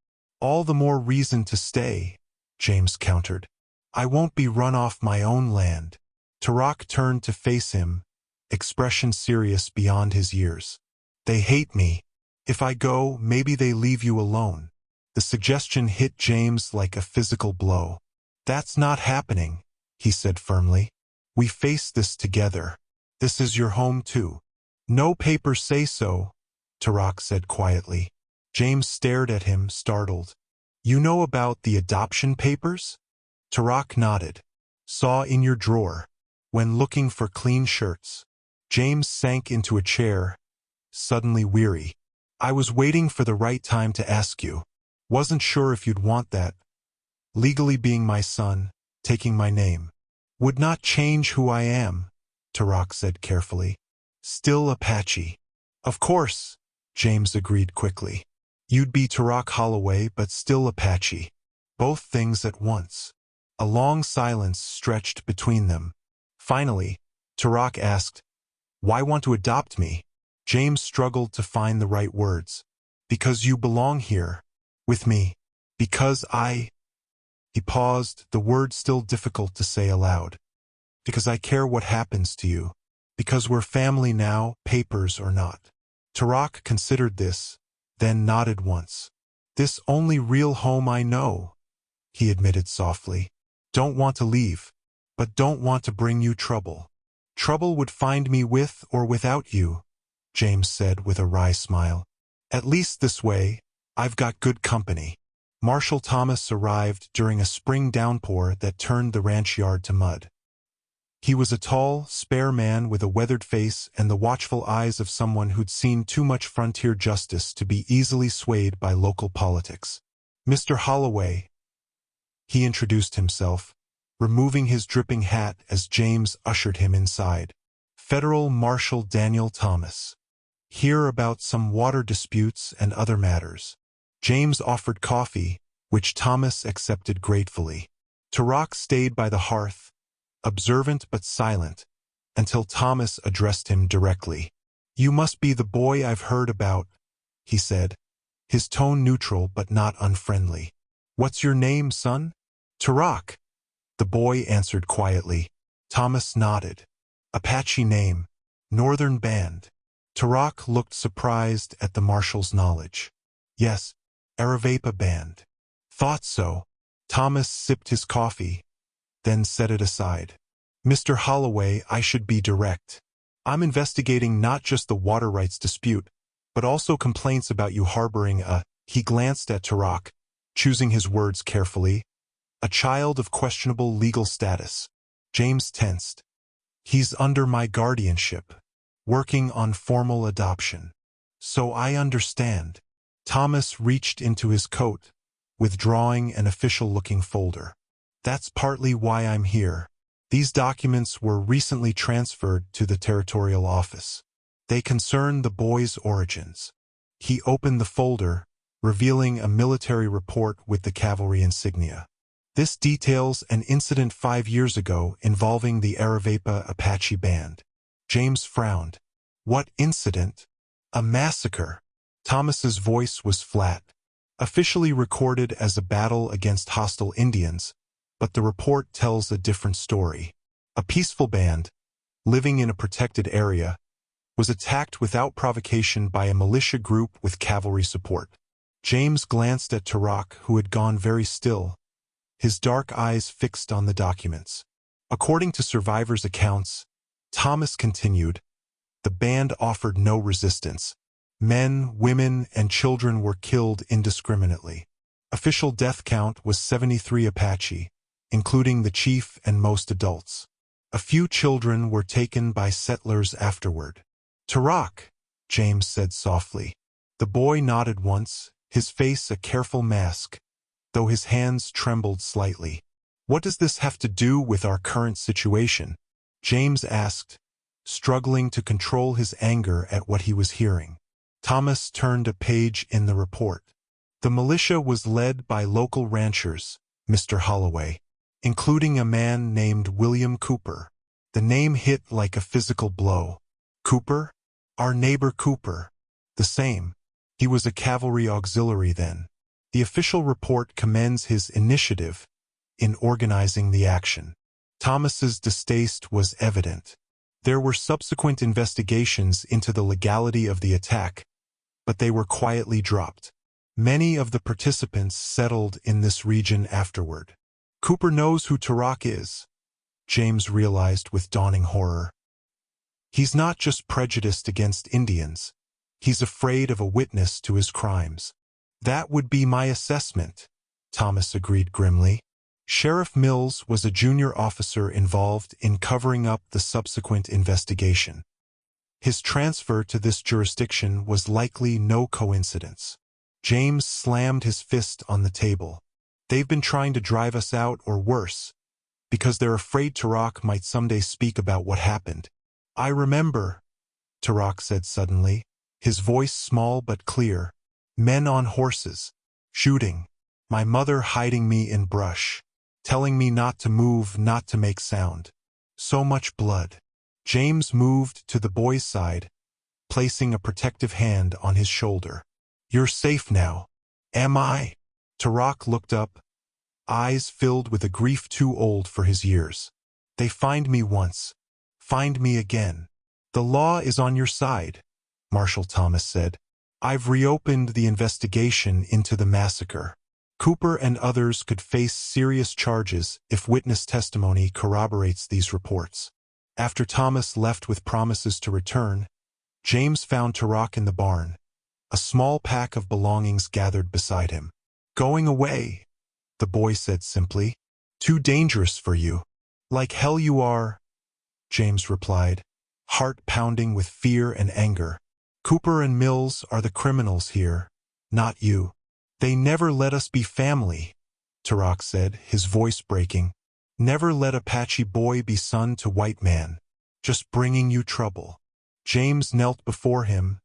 "All the more reason to stay," James countered. "I won't be run off my own land." Tarak turned to face him, expression serious beyond his years. "They hate me. If I go, maybe they leave you alone." The suggestion hit James like a physical blow. "That's not happening," he said firmly. "We face this together. This is your home too." "No papers say so," Tarak said quietly. James stared at him, startled. "You know about the adoption papers?" Tarak nodded. "Saw in your drawer, when looking for clean shirts." James sank into a chair, suddenly weary. "I was waiting for the right time to ask you. Wasn't sure if you'd want that. Legally being my son, taking my name, would not change who I am," Tarak said carefully. "Still Apache." "Of course," James agreed quickly. "You'd be Tarak Holloway, but still Apache. Both things at once." A long silence stretched between them. Finally, Tarak asked, "Why want to adopt me?" James struggled to find the right words. "Because you belong here, with me. Because I—" He paused, the word still difficult to say aloud. "Because I care what happens to you. Because we're family now, papers or not." Tarak considered this, then nodded once. "This only real home I know," he admitted softly. "Don't want to leave, but don't want to bring you trouble." "Trouble would find me with or without you," James said with a wry smile. "At least this way, I've got good company." Marshal Thomas arrived during a spring downpour that turned the ranch yard to mud. He was a tall, spare man with a weathered face and the watchful eyes of someone who'd seen too much frontier justice to be easily swayed by local politics. "Mr. Holloway," he introduced himself, removing his dripping hat as James ushered him inside. "Federal Marshal Daniel Thomas. Here about some water disputes and other matters." James offered coffee, which Thomas accepted gratefully. Tarak stayed by the hearth, observant but silent, until Thomas addressed him directly. "You must be the boy I've heard about," he said, his tone neutral but not unfriendly. "What's your name, son?" "Tarak," the boy answered quietly. Thomas nodded. "Apache name. Northern band." Tarak looked surprised at the marshal's knowledge. "Yes, Aravaipa band." "Thought so." Thomas sipped his coffee, then set it aside. "Mr. Holloway, I should be direct. I'm investigating not just the water rights dispute, but also complaints about you harboring a—" He glanced at Tarak, choosing his words carefully. "A child of questionable legal status." James tensed. "He's under my guardianship, working on formal adoption. So I understand." Thomas reached into his coat, withdrawing an official-looking folder. "That's partly why I'm here. These documents were recently transferred to the territorial office. They concern the boy's origins." He opened the folder, revealing a military report with the cavalry insignia. "This details an incident 5 years ago involving the Aravaipa Apache band." James frowned. "What incident?" "A massacre." Thomas's voice was flat. "Officially recorded as a battle against hostile Indians, but the report tells a different story. A peaceful band, living in a protected area, was attacked without provocation by a militia group with cavalry support." James glanced at Tarak, who had gone very still, his dark eyes fixed on the documents. "According to survivors' accounts," Thomas continued, "the band offered no resistance. Men, women, and children were killed indiscriminately. Official death count was 73 Apache, including the chief and most adults. A few children were taken by settlers afterward." "Tarak," James said softly. The boy nodded once, his face a careful mask, though his hands trembled slightly. "What does this have to do with our current situation?" James asked, struggling to control his anger at what he was hearing. Thomas turned a page in the report. "The militia was led by local ranchers, Mr. Holloway, including a man named William Cooper." The name hit like a physical blow. "Cooper?" "Our neighbor Cooper." "The same. He was a cavalry auxiliary then." The official report commends his initiative in organizing the action. Thomas's distaste was evident. There were subsequent investigations into the legality of the attack, but they were quietly dropped. Many of the participants settled in this region afterward. "Cooper knows who Tarak is," James realized with dawning horror. "He's not just prejudiced against Indians. He's afraid of a witness to his crimes." "That would be my assessment," Thomas agreed grimly. Sheriff Mills was a junior officer involved in covering up the subsequent investigation. His transfer to this jurisdiction was likely no coincidence. James slammed his fist on the table. "They've been trying to drive us out, or worse, because they're afraid Tarak might someday speak about what happened." "I remember," Tarak said suddenly, his voice small but clear. "Men on horses, shooting. My mother hiding me in brush, telling me not to move, not to make sound. So much blood." James moved to the boy's side, placing a protective hand on his shoulder. "You're safe now." "Am I?" Tarak looked up, eyes filled with a grief too old for his years. "They fined me once. Find me again." "The law is on your side," Marshal Thomas said. "I've reopened the investigation into the massacre. Cooper and others could face serious charges if witness testimony corroborates these reports." After Thomas left with promises to return, James found Tarak in the barn, a small pack of belongings gathered beside him. "Going away," the boy said simply. "Too dangerous for you." "Like hell you are," James replied, heart pounding with fear and anger. "Cooper and Mills are the criminals here, not you." "They never let us be family," Tarak said, his voice breaking. "Never let Apache boy be son to white man. Just bringing you trouble." James knelt before him,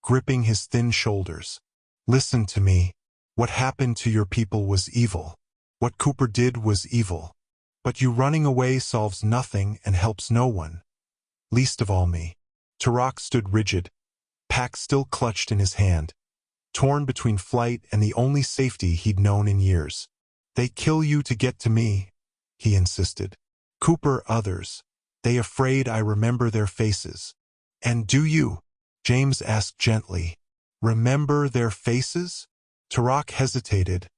gripping his thin shoulders. "Listen to me. What happened to your people was evil. What Cooper did was evil. But you running away solves nothing and helps no one. Least of all me. Tarak stood rigid, pack still clutched in his hand, torn between flight and the only safety he'd known in years. "They kill you to get to me," he insisted. "Cooper, others. They afraid I remember their faces." "And do you?" James asked gently. "Remember their faces?" Tarak hesitated,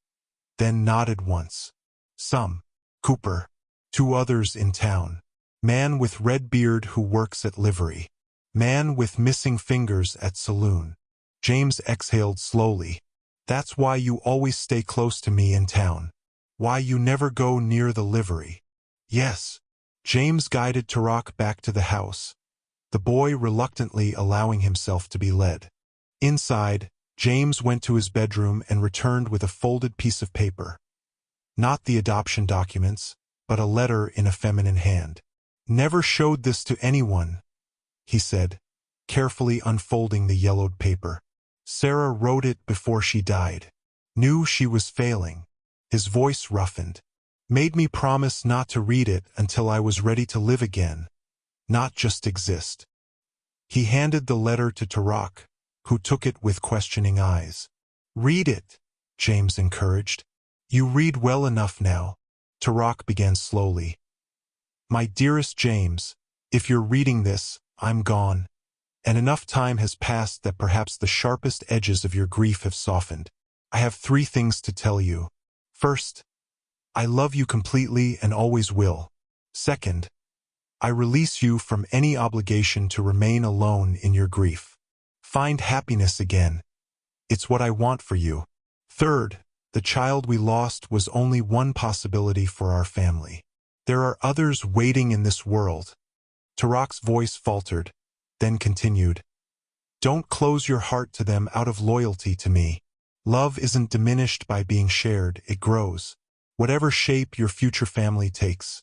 then nodded once. "Some. Cooper. 2 others in town. Man with red beard who works at livery. Man with missing fingers at saloon." James exhaled slowly. "That's why you always stay close to me in town. Why you never go near the livery." "Yes." James guided Tarak back to the house, the boy reluctantly allowing himself to be led. Inside, James went to his bedroom and returned with a folded piece of paper. Not the adoption documents, but a letter in a feminine hand. "Never showed this to anyone," he said, carefully unfolding the yellowed paper. "Sarah wrote it before she died. Knew she was failing." His voice roughened. "Made me promise not to read it until I was ready to live again, not just exist." He handed the letter to Tarak, who took it with questioning eyes. "Read it," James encouraged. "You read well enough now." Tarak began slowly. "My dearest James, if you're reading this, I'm gone, and enough time has passed that perhaps the sharpest edges of your grief have softened. I have 3 things to tell you. First, I love you completely and always will. Second, I release you from any obligation to remain alone in your grief. Find happiness again. It's what I want for you. Third, the child we lost was only one possibility for our family. There are others waiting in this world." Tarak's voice faltered, then continued. "Don't close your heart to them out of loyalty to me. Love isn't diminished by being shared, it grows. Whatever shape your future family takes,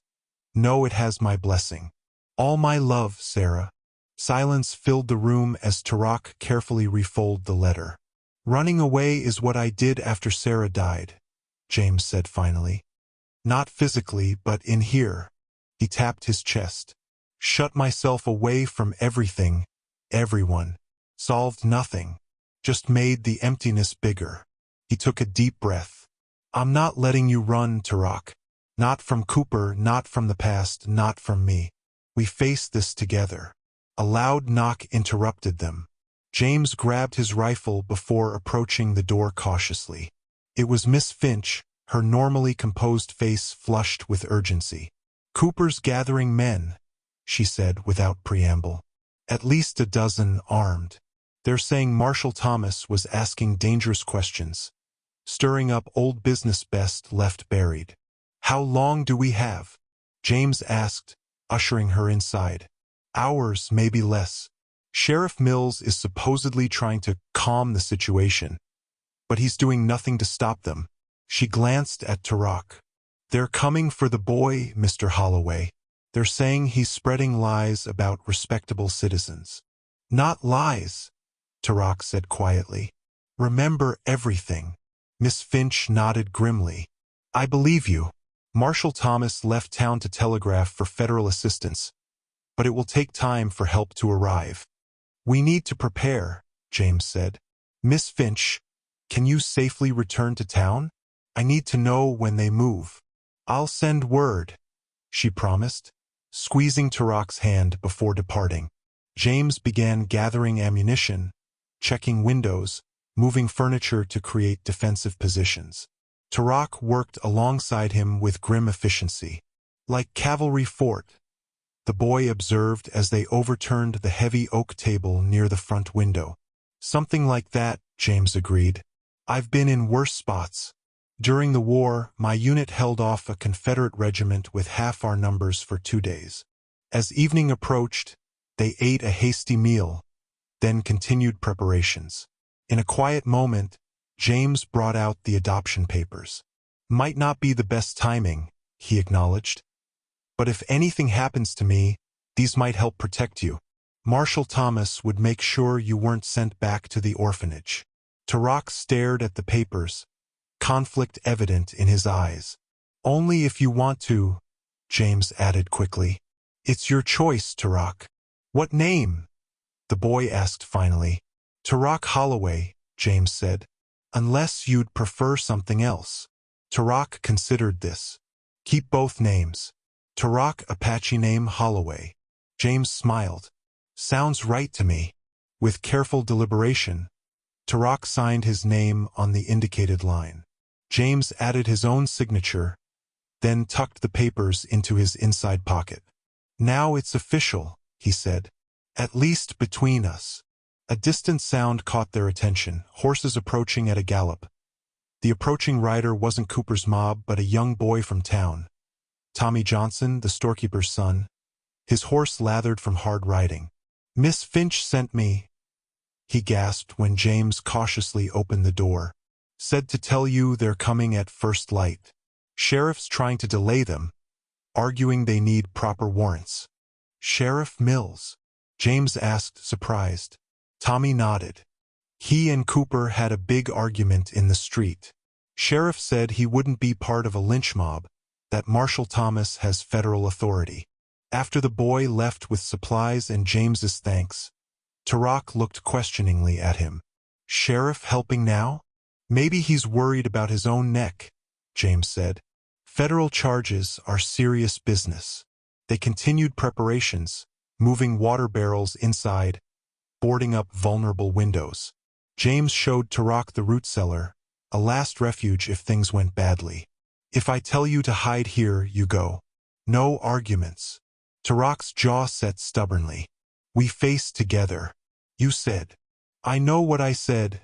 know it has my blessing. All my love, Sarah." Silence filled the room as Tarak carefully refolded the letter. "Running away is what I did after Sarah died," James said finally. "Not physically, but in here." He tapped his chest. "Shut myself away from everything, everyone. Solved nothing. Just made the emptiness bigger." He took a deep breath. "I'm not letting you run, Tarak. Not from Cooper, not from the past, not from me. We face this together." A loud knock interrupted them. James grabbed his rifle before approaching the door cautiously. It was Miss Finch, her normally composed face flushed with urgency. "Cooper's gathering men," she said without preamble. "At least a dozen armed. They're saying Marshal Thomas was asking dangerous questions, stirring up old business best left buried." "How long do we have?" James asked, ushering her inside. "Hours, maybe less. Sheriff Mills is supposedly trying to calm the situation, but he's doing nothing to stop them." She glanced at Tarak. "They're coming for the boy, Mr. Holloway. They're saying he's spreading lies about respectable citizens." "Not lies," Tarak said quietly. "Remember everything." Miss Finch nodded grimly. "I believe you. Marshal Thomas left town to telegraph for federal assistance, but it will take time for help to arrive." "We need to prepare," James said. "Miss Finch, can you safely return to town? I need to know when they move." "I'll send word," she promised, squeezing Tarak's hand before departing. James began gathering ammunition, checking windows, moving furniture to create defensive positions. Tarak worked alongside him with grim efficiency. "Like cavalry fort," the boy observed as they overturned the heavy oak table near the front window. "Something like that," James agreed. "I've been in worse spots. During the war, my unit held off a Confederate regiment with half our numbers for 2 days. As evening approached, they ate a hasty meal, then continued preparations. In a quiet moment, James brought out the adoption papers. "Might not be the best timing," he acknowledged. "But if anything happens to me, these might help protect you. Marshal Thomas would make sure you weren't sent back to the orphanage." Tarak stared at the papers, conflict evident in his eyes. "Only if you want to," James added quickly. "It's your choice, Tarak." "What name?" the boy asked finally. Tarak Holloway, James said. Unless you'd prefer something else. Tarak considered this. Keep both names. Tarak Apache name Holloway. James smiled. Sounds right to me. With careful deliberation, Tarak signed his name on the indicated line. James added his own signature, then tucked the papers into his inside pocket. Now it's official, he said. At least between us. A distant sound caught their attention, horses approaching at a gallop. The approaching rider wasn't Cooper's mob, but a young boy from town. Tommy Johnson, the storekeeper's son. His horse lathered from hard riding. Miss Finch sent me, he gasped when James cautiously opened the door. Said to tell you they're coming at first light. Sheriff's trying to delay them, arguing they need proper warrants. Sheriff Mills? James asked, surprised. Tommy nodded. He and Cooper had a big argument in the street. Sheriff said he wouldn't be part of a lynch mob, that Marshal Thomas has federal authority. After the boy left with supplies and James's thanks, Tarak looked questioningly at him. Sheriff helping now? Maybe he's worried about his own neck, James said. Federal charges are serious business. They continued preparations, moving water barrels inside, boarding up vulnerable windows. James showed Tarak the root cellar, a last refuge if things went badly. If I tell you to hide here, you go. No arguments. Tarak's jaw set stubbornly. We face together. You said. I know what I said,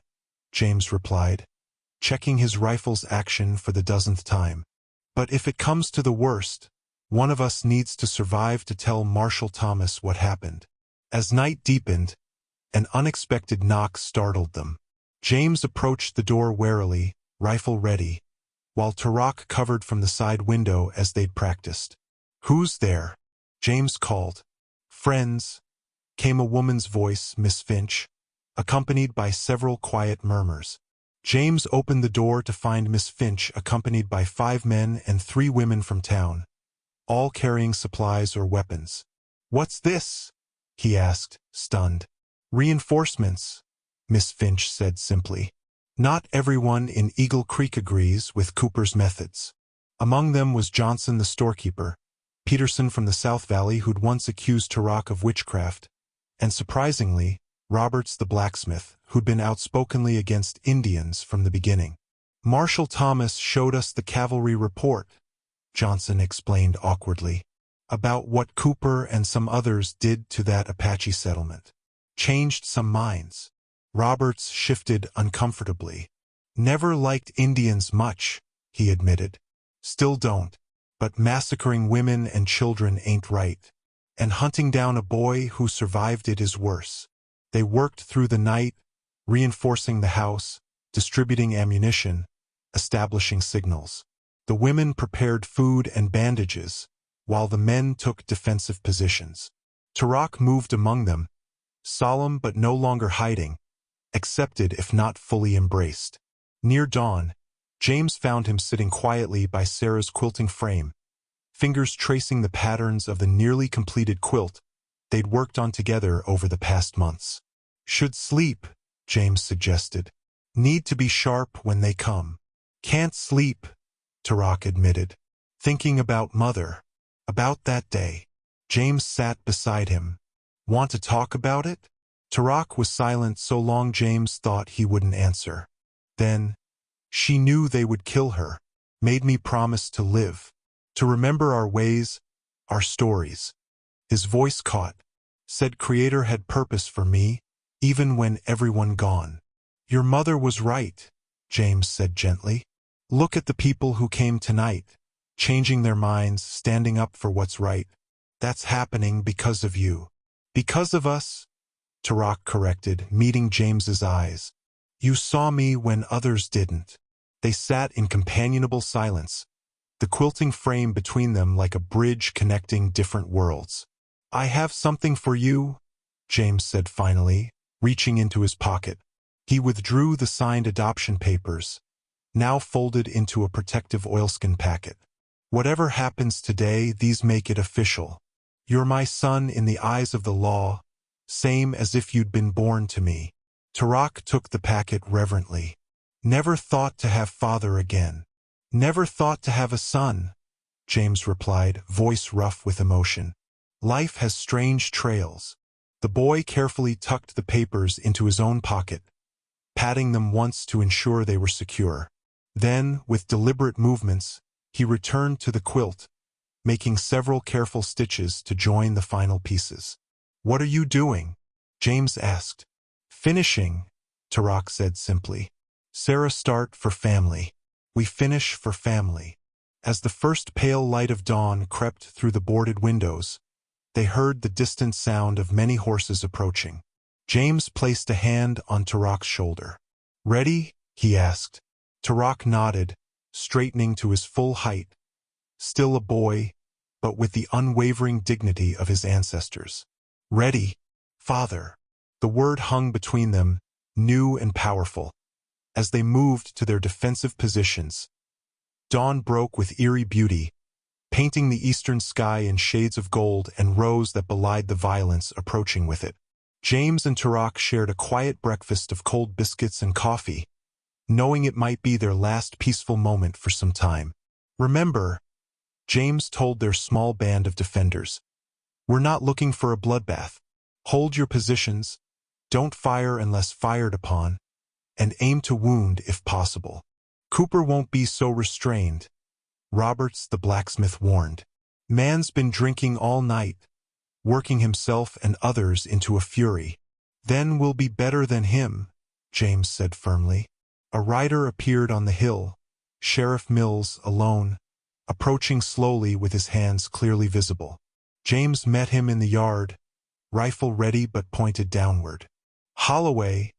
James replied, checking his rifle's action for the dozenth time. But if it comes to the worst, one of us needs to survive to tell Marshal Thomas what happened. As night deepened, an unexpected knock startled them. James approached the door warily, rifle ready, while Tarak covered from the side window as they'd practiced. Who's there? James called. Friends, came a woman's voice, Miss Finch, accompanied by several quiet murmurs. James opened the door to find Miss Finch accompanied by 5 men and 3 women from town, all carrying supplies or weapons. What's this? He asked, stunned. Reinforcements, Miss Finch said simply. Not everyone in Eagle Creek agrees with Cooper's methods. Among them was Johnson the storekeeper, Peterson from the South Valley who'd once accused Tarak of witchcraft, and surprisingly, Roberts the blacksmith, who'd been outspokenly against Indians from the beginning. Marshal Thomas showed us the cavalry report, Johnson explained awkwardly, about what Cooper and some others did to that Apache settlement. Changed some minds. Roberts shifted uncomfortably. Never liked Indians much, he admitted. Still don't. But massacring women and children ain't right. And hunting down a boy who survived it is worse. They worked through the night, reinforcing the house, distributing ammunition, establishing signals. The women prepared food and bandages, while the men took defensive positions. Tarak moved among them, solemn but no longer hiding, accepted if not fully embraced. Near dawn, James found him sitting quietly by Sarah's quilting frame, fingers tracing the patterns of the nearly completed quilt they'd worked on together over the past months. Should sleep, James suggested. Need to be sharp when they come. Can't sleep, Tarak admitted. Thinking about Mother. About that day. James sat beside him. Want to talk about it? Tarak was silent so long James thought he wouldn't answer. Then, she knew they would kill her. Made me promise to live. To remember our ways, our stories. His voice caught. Said Creator had purpose for me, even when everyone gone. Your mother was right, James said gently. Look at the people who came tonight, changing their minds, standing up for what's right. That's happening because of you. Because of us, Tarak corrected, meeting James's eyes. You saw me when others didn't. They sat in companionable silence, the quilting frame between them like a bridge connecting different worlds. I have something for you, James said finally, reaching into his pocket. He withdrew the signed adoption papers, now folded into a protective oilskin packet. Whatever happens today, these make it official. You're my son in the eyes of the law, Same as if you'd been born to me. Tarak took the packet reverently. Never thought to have father again. Never thought to have a son, James replied, voice rough with emotion. Life has strange trails. The boy carefully tucked the papers into his own pocket, patting them once to ensure they were secure. Then, with deliberate movements, he returned to the quilt, making several careful stitches to join the final pieces. What are you doing? James asked. Finishing, Tarak said simply. Sarah, start for family. We finish for family. As the first pale light of dawn crept through the boarded windows, they heard the distant sound of many horses approaching. James placed a hand on Tarak's shoulder. Ready? He asked. Tarak nodded, straightening to his full height. Still a boy, but with the unwavering dignity of his ancestors. Ready, father. The word hung between them, new and powerful. As they moved to their defensive positions, dawn broke with eerie beauty, painting the eastern sky in shades of gold and rose that belied the violence approaching with it. James and Tarak shared a quiet breakfast of cold biscuits and coffee, knowing it might be their last peaceful moment for some time. Remember, James told their small band of defenders, we're not looking for a bloodbath. Hold your positions, don't fire unless fired upon, and aim to wound if possible. Cooper won't be so restrained, Roberts the blacksmith warned. Man's been drinking all night, working himself and others into a fury. Then we'll be better than him, James said firmly. A rider appeared on the hill, Sheriff Mills alone, approaching slowly with his hands clearly visible. James met him in the yard, rifle ready but pointed downward. Holloway,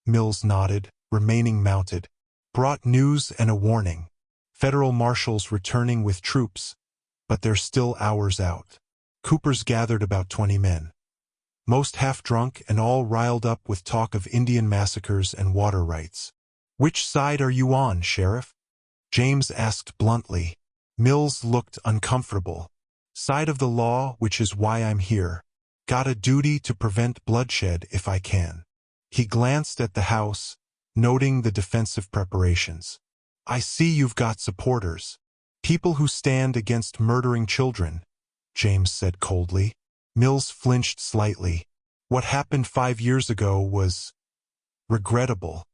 Mills nodded, remaining mounted, brought news and a warning. Federal marshals returning with troops, but they're still hours out. Cooper's gathered about 20 men, most half-drunk and all riled up with talk of Indian massacres and water rights. Which side are you on, Sheriff? James asked bluntly. Mills looked uncomfortable. Side of the law, which is why I'm here. Got a duty to prevent bloodshed if I can. He glanced at the house, noting the defensive preparations. I see you've got supporters. People who stand against murdering children, James said coldly. Mills flinched slightly. What happened 5 years ago was regrettable,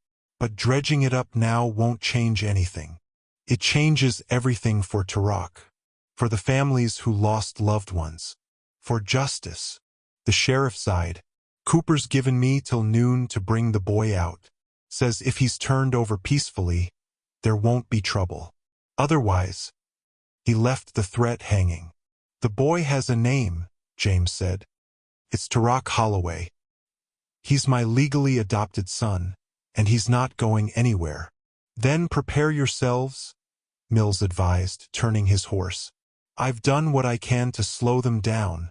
but dredging it up now won't change anything. It changes everything for Tarak, for the families who lost loved ones, for justice. The sheriff sighed. Cooper's given me till noon to bring the boy out. Says if he's turned over peacefully, there won't be trouble. Otherwise, he left the threat hanging. The boy has a name, James said. It's Tarak Holloway. He's my legally adopted son, and he's not going anywhere. Then prepare yourselves, Mills advised, turning his horse. I've done what I can to slow them down,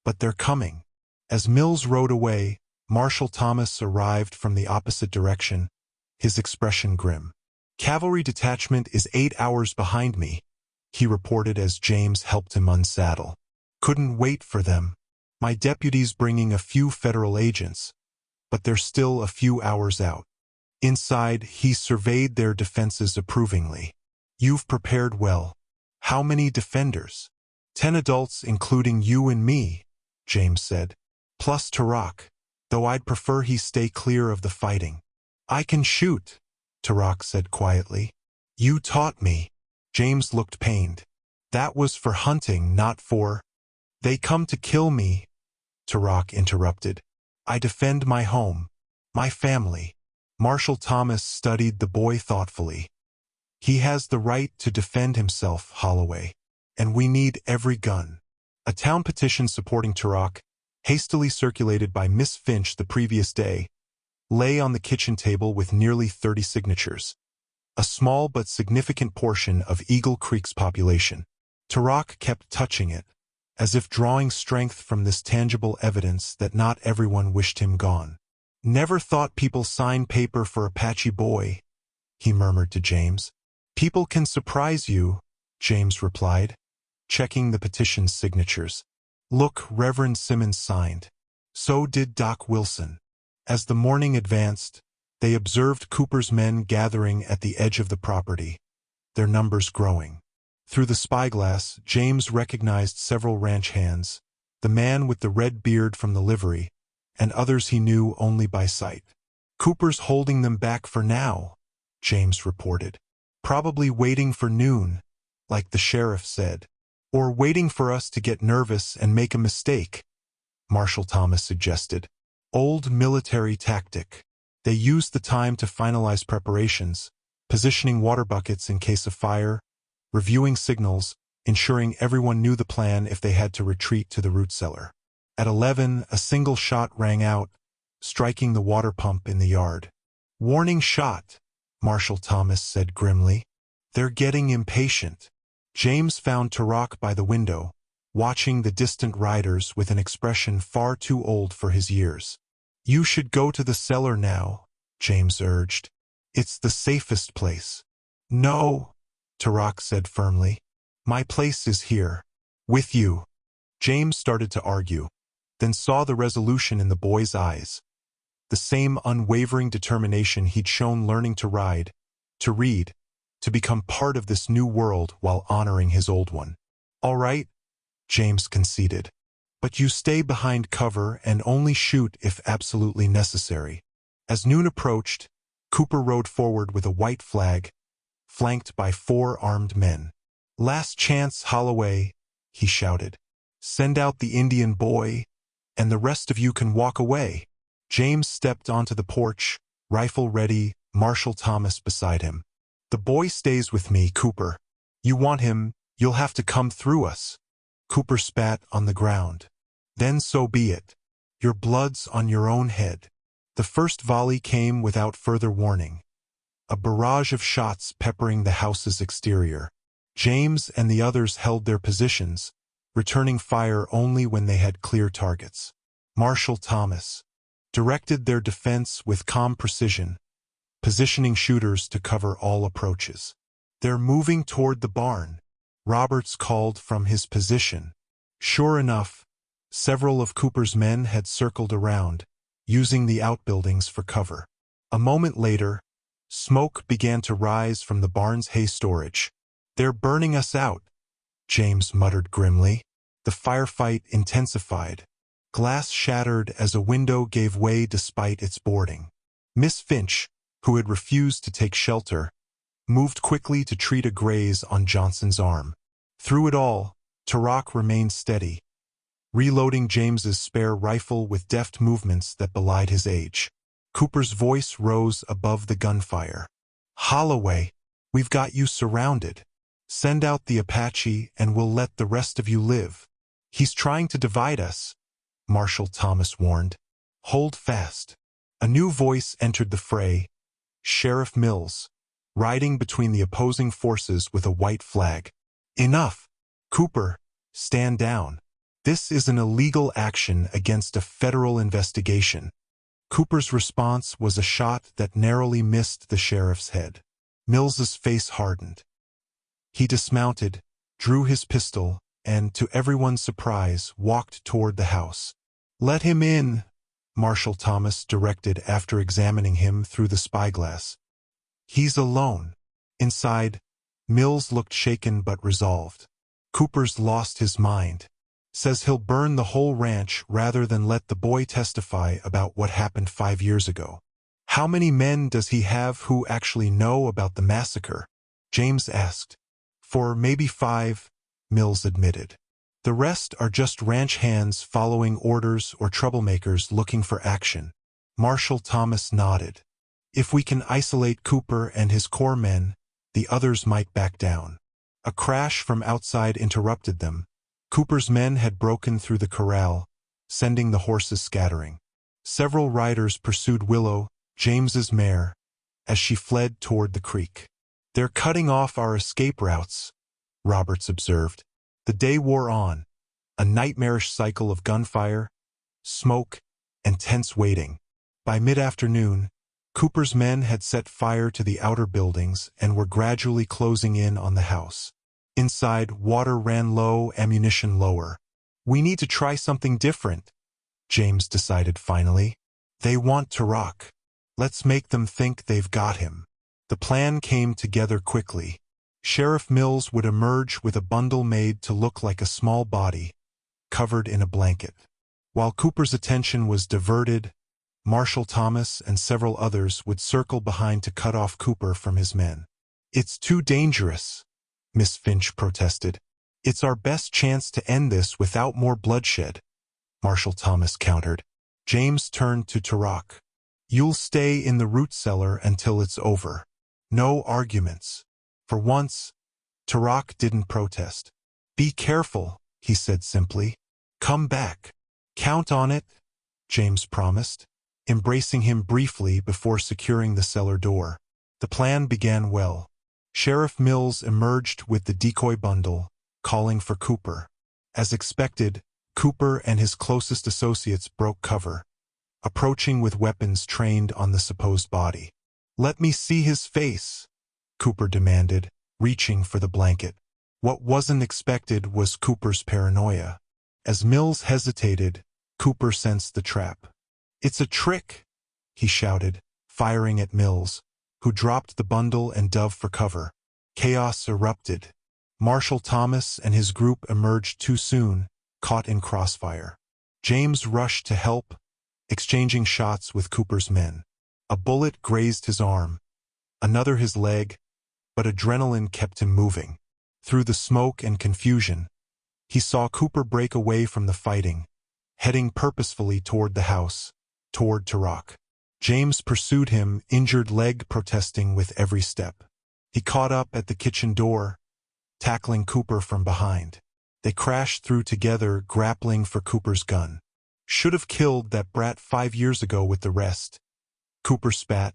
but they're coming. As Mills rode away, Marshal Thomas arrived from the opposite direction, his expression grim. Cavalry detachment is 8 hours behind me, he reported as James helped him unsaddle. Couldn't wait for them. My deputy's bringing a few federal agents, but they're still a few hours out. Inside, he surveyed their defenses approvingly. You've prepared well. How many defenders? 10 adults including you and me, James said. Plus Tarak, though I'd prefer he stay clear of the fighting. I can shoot, Tarak said quietly. You taught me. James looked pained. That was for hunting, not for... They come to kill me, Tarak interrupted. I defend my home, my family. Marshal Thomas studied the boy thoughtfully. He has the right to defend himself, Holloway, and we need every gun. A town petition supporting Tarak, hastily circulated by Miss Finch the previous day, lay on the kitchen table with nearly 30 signatures, a small but significant portion of Eagle Creek's population. Tarak kept touching it, as if drawing strength from this tangible evidence that not everyone wished him gone. Never thought people sign paper for Apache boy, he murmured to James. People can surprise you, James replied, checking the petition's signatures. Look, Reverend Simmons signed. So did Doc Wilson. As the morning advanced, they observed Cooper's men gathering at the edge of the property, their numbers growing. Through the spyglass, James recognized several ranch hands, the man with the red beard from the livery, and others he knew only by sight. "Cooper's holding them back for now," James reported. "Probably waiting for noon, like the sheriff said. Or waiting for us to get nervous and make a mistake," Marshal Thomas suggested. "Old military tactic. They used the time to finalize preparations, positioning water buckets in case of fire, reviewing signals, ensuring everyone knew the plan if they had to retreat to the root cellar. At 11, a single shot rang out, striking the water pump in the yard. "Warning shot," Marshal Thomas said grimly. "They're getting impatient." James found Tarak by the window, watching the distant riders with an expression far too old for his years. "You should go to the cellar now," James urged. "It's the safest place." "No," Tarak said firmly. "My place is here. With you." James started to argue, then saw the resolution in the boy's eyes. The same unwavering determination he'd shown learning to ride, to read, to become part of this new world while honoring his old one. "All right," James conceded. "But you stay behind cover and only shoot if absolutely necessary." As noon approached, Cooper rode forward with a white flag, flanked by 4 armed men. "Last chance, Holloway," he shouted. "Send out the Indian boy, and the rest of you can walk away." James stepped onto the porch, rifle ready, Marshal Thomas beside him. "The boy stays with me, Cooper. You want him, you'll have to come through us." Cooper spat on the ground. "Then so be it. Your blood's on your own head." The first volley came without further warning, a barrage of shots peppering the house's exterior. James and the others held their positions, returning fire only when they had clear targets. Marshal Thomas directed their defense with calm precision, positioning shooters to cover all approaches. "They're moving toward the barn," Roberts called from his position. Sure enough, several of Cooper's men had circled around, using the outbuildings for cover. A moment later, smoke began to rise from the barn's hay storage. "They're burning us out," James muttered grimly. The firefight intensified. Glass shattered as a window gave way despite its boarding. Miss Finch, who had refused to take shelter, moved quickly to treat a graze on Johnson's arm. Through it all, Tarak remained steady, reloading James's spare rifle with deft movements that belied his age. Cooper's voice rose above the gunfire. "Holloway, we've got you surrounded. Send out the Apache and we'll let the rest of you live." "He's trying to divide us," Marshal Thomas warned. "Hold fast." A new voice entered the fray, Sheriff Mills, riding between the opposing forces with a white flag. "Enough. Cooper, stand down. This is an illegal action against a federal investigation." Cooper's response was a shot that narrowly missed the sheriff's head. Mills's face hardened. He dismounted, drew his pistol, and, to everyone's surprise, walked toward the house. "Let him in," Marshal Thomas directed after examining him through the spyglass. "He's alone." Inside, Mills looked shaken but resolved. "Cooper's lost his mind. Says he'll burn the whole ranch rather than let the boy testify about what happened 5 years ago." "How many men does he have who actually know about the massacre?" James asked. "4, maybe 5, Mills admitted. "The rest are just ranch hands following orders or troublemakers looking for action." Marshal Thomas nodded. "If we can isolate Cooper and his core men, the others might back down." A crash from outside interrupted them. Cooper's men had broken through the corral, sending the horses scattering. Several riders pursued Willow, James's mare, as she fled toward the creek. "They're cutting off our escape routes," Roberts observed. The day wore on, a nightmarish cycle of gunfire, smoke, and tense waiting. By mid-afternoon, Cooper's men had set fire to the outer buildings and were gradually closing in on the house. Inside, water ran low, ammunition lower. "We need to try something different," James decided finally. They want Tarak. Let's make them think they've got him. The plan came together quickly. Sheriff Mills would emerge with a bundle made to look like a small body, covered in a blanket. While Cooper's attention was diverted, Marshal Thomas and several others would circle behind to cut off Cooper from his men. "It's too dangerous," Miss Finch protested. "It's our best chance to end this without more bloodshed," Marshal Thomas countered. James turned to Tarak. "You'll stay in the root cellar until it's over. No arguments." For once, Tarak didn't protest. "Be careful," he said simply. "Come back." "Count on it," James promised, embracing him briefly before securing the cellar door. The plan began well. Sheriff Mills emerged with the decoy bundle, calling for Cooper. As expected, Cooper and his closest associates broke cover, approaching with weapons trained on the supposed body. "Let me see his face," Cooper demanded, reaching for the blanket. What wasn't expected was Cooper's paranoia. As Mills hesitated, Cooper sensed the trap. "It's a trick," he shouted, firing at Mills, who dropped the bundle and dove for cover. Chaos erupted. Marshal Thomas and his group emerged too soon, caught in crossfire. James rushed to help, exchanging shots with Cooper's men. A bullet grazed his arm, another his leg, but adrenaline kept him moving. Through the smoke and confusion, he saw Cooper break away from the fighting, heading purposefully toward the house, toward Tarak. James pursued him, injured leg protesting with every step. He caught up at the kitchen door, tackling Cooper from behind. They crashed through together, grappling for Cooper's gun. "Should have killed that brat 5 years ago with the rest," Cooper spat,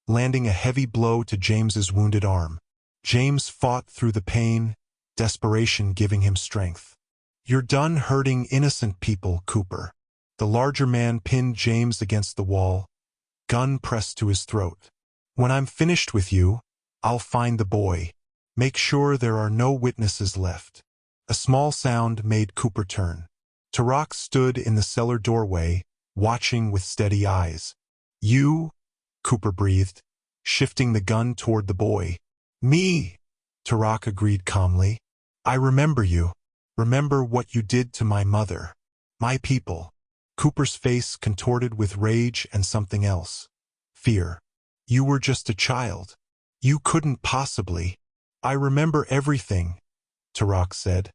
landing a heavy blow to James's wounded arm. James fought through the pain, desperation giving him strength. "You're done hurting innocent people, Cooper." The larger man pinned James against the wall, gun pressed to his throat. "When I'm finished with you, I'll find the boy. Make sure there are no witnesses left." A small sound made Cooper turn. Tarak stood in the cellar doorway, watching with steady eyes. "You?" Cooper breathed, shifting the gun toward the boy. "Me," Tarak agreed calmly. "I remember you. Remember what you did to my mother. My people." Cooper's face contorted with rage and something else. Fear. "You were just a child. You couldn't possibly." "I remember everything," Tarak said,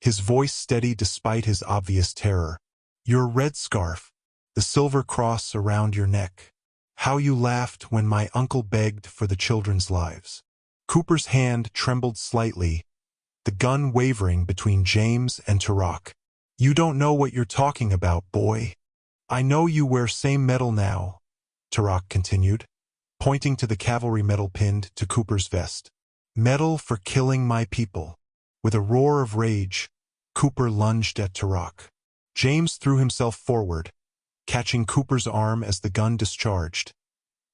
his voice steady despite his obvious terror. "Your red scarf, the silver cross around your neck. How you laughed when my uncle begged for the children's lives." Cooper's hand trembled slightly, the gun wavering between James and Tarak. "You don't know what you're talking about, boy. I know you wear same medal now," Tarak continued, pointing to the cavalry medal pinned to Cooper's vest. "Medal for killing my people." With a roar of rage, Cooper lunged at Tarak. James threw himself forward, catching Cooper's arm as the gun discharged,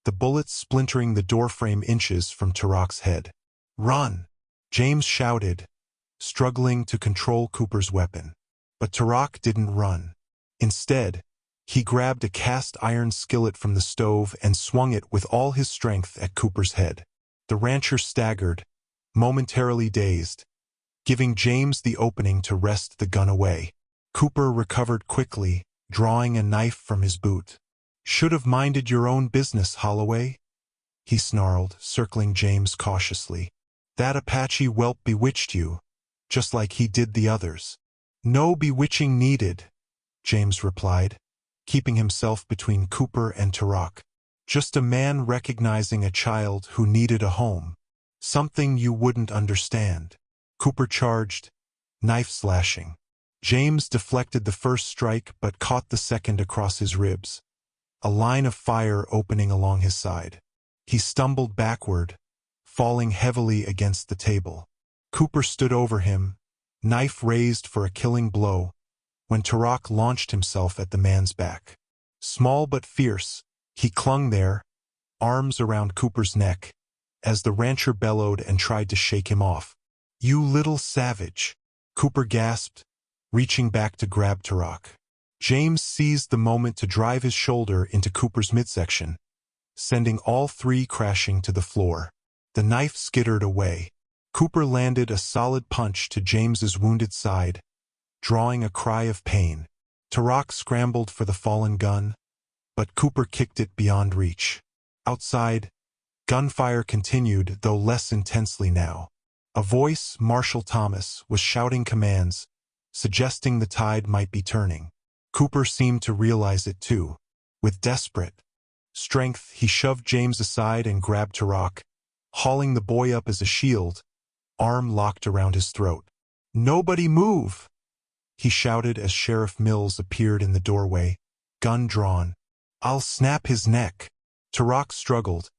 the bullet splintering the doorframe inches from Tarak's head. "Run!" James shouted, struggling to control Cooper's weapon. But Tarak didn't run. Instead, he grabbed a cast-iron skillet from the stove and swung it with all his strength at Cooper's head. The rancher staggered, momentarily dazed, giving James the opening to wrest the gun away. Cooper recovered quickly, drawing a knife from his boot. "Should have minded your own business, Holloway," he snarled, circling James cautiously. "That Apache whelp bewitched you, just like he did the others." "No bewitching needed," James replied, keeping himself between Cooper and Tarak. "Just a man recognizing a child who needed a home. Something you wouldn't understand." Cooper charged, knife slashing. James deflected the first strike but caught the second across his ribs, a line of fire opening along his side. He stumbled backward, falling heavily against the table. Cooper stood over him, knife raised for a killing blow, when Tarak launched himself at the man's back. Small but fierce, he clung there, arms around Cooper's neck, as the rancher bellowed and tried to shake him off. "You little savage," Cooper gasped, reaching back to grab Tarak. James seized the moment to drive his shoulder into Cooper's midsection, sending all three crashing to the floor. The knife skittered away. Cooper landed a solid punch to James's wounded side, drawing a cry of pain. Tarak scrambled for the fallen gun, but Cooper kicked it beyond reach. Outside, gunfire continued, though less intensely now. A voice, Marshal Thomas, was shouting commands, suggesting the tide might be turning. Cooper seemed to realize it too. With desperate strength, he shoved James aside and grabbed Tarak, hauling the boy up as a shield, arm locked around his throat. "Nobody move!" he shouted as Sheriff Mills appeared in the doorway, gun drawn. "I'll snap his neck." Tarak struggled,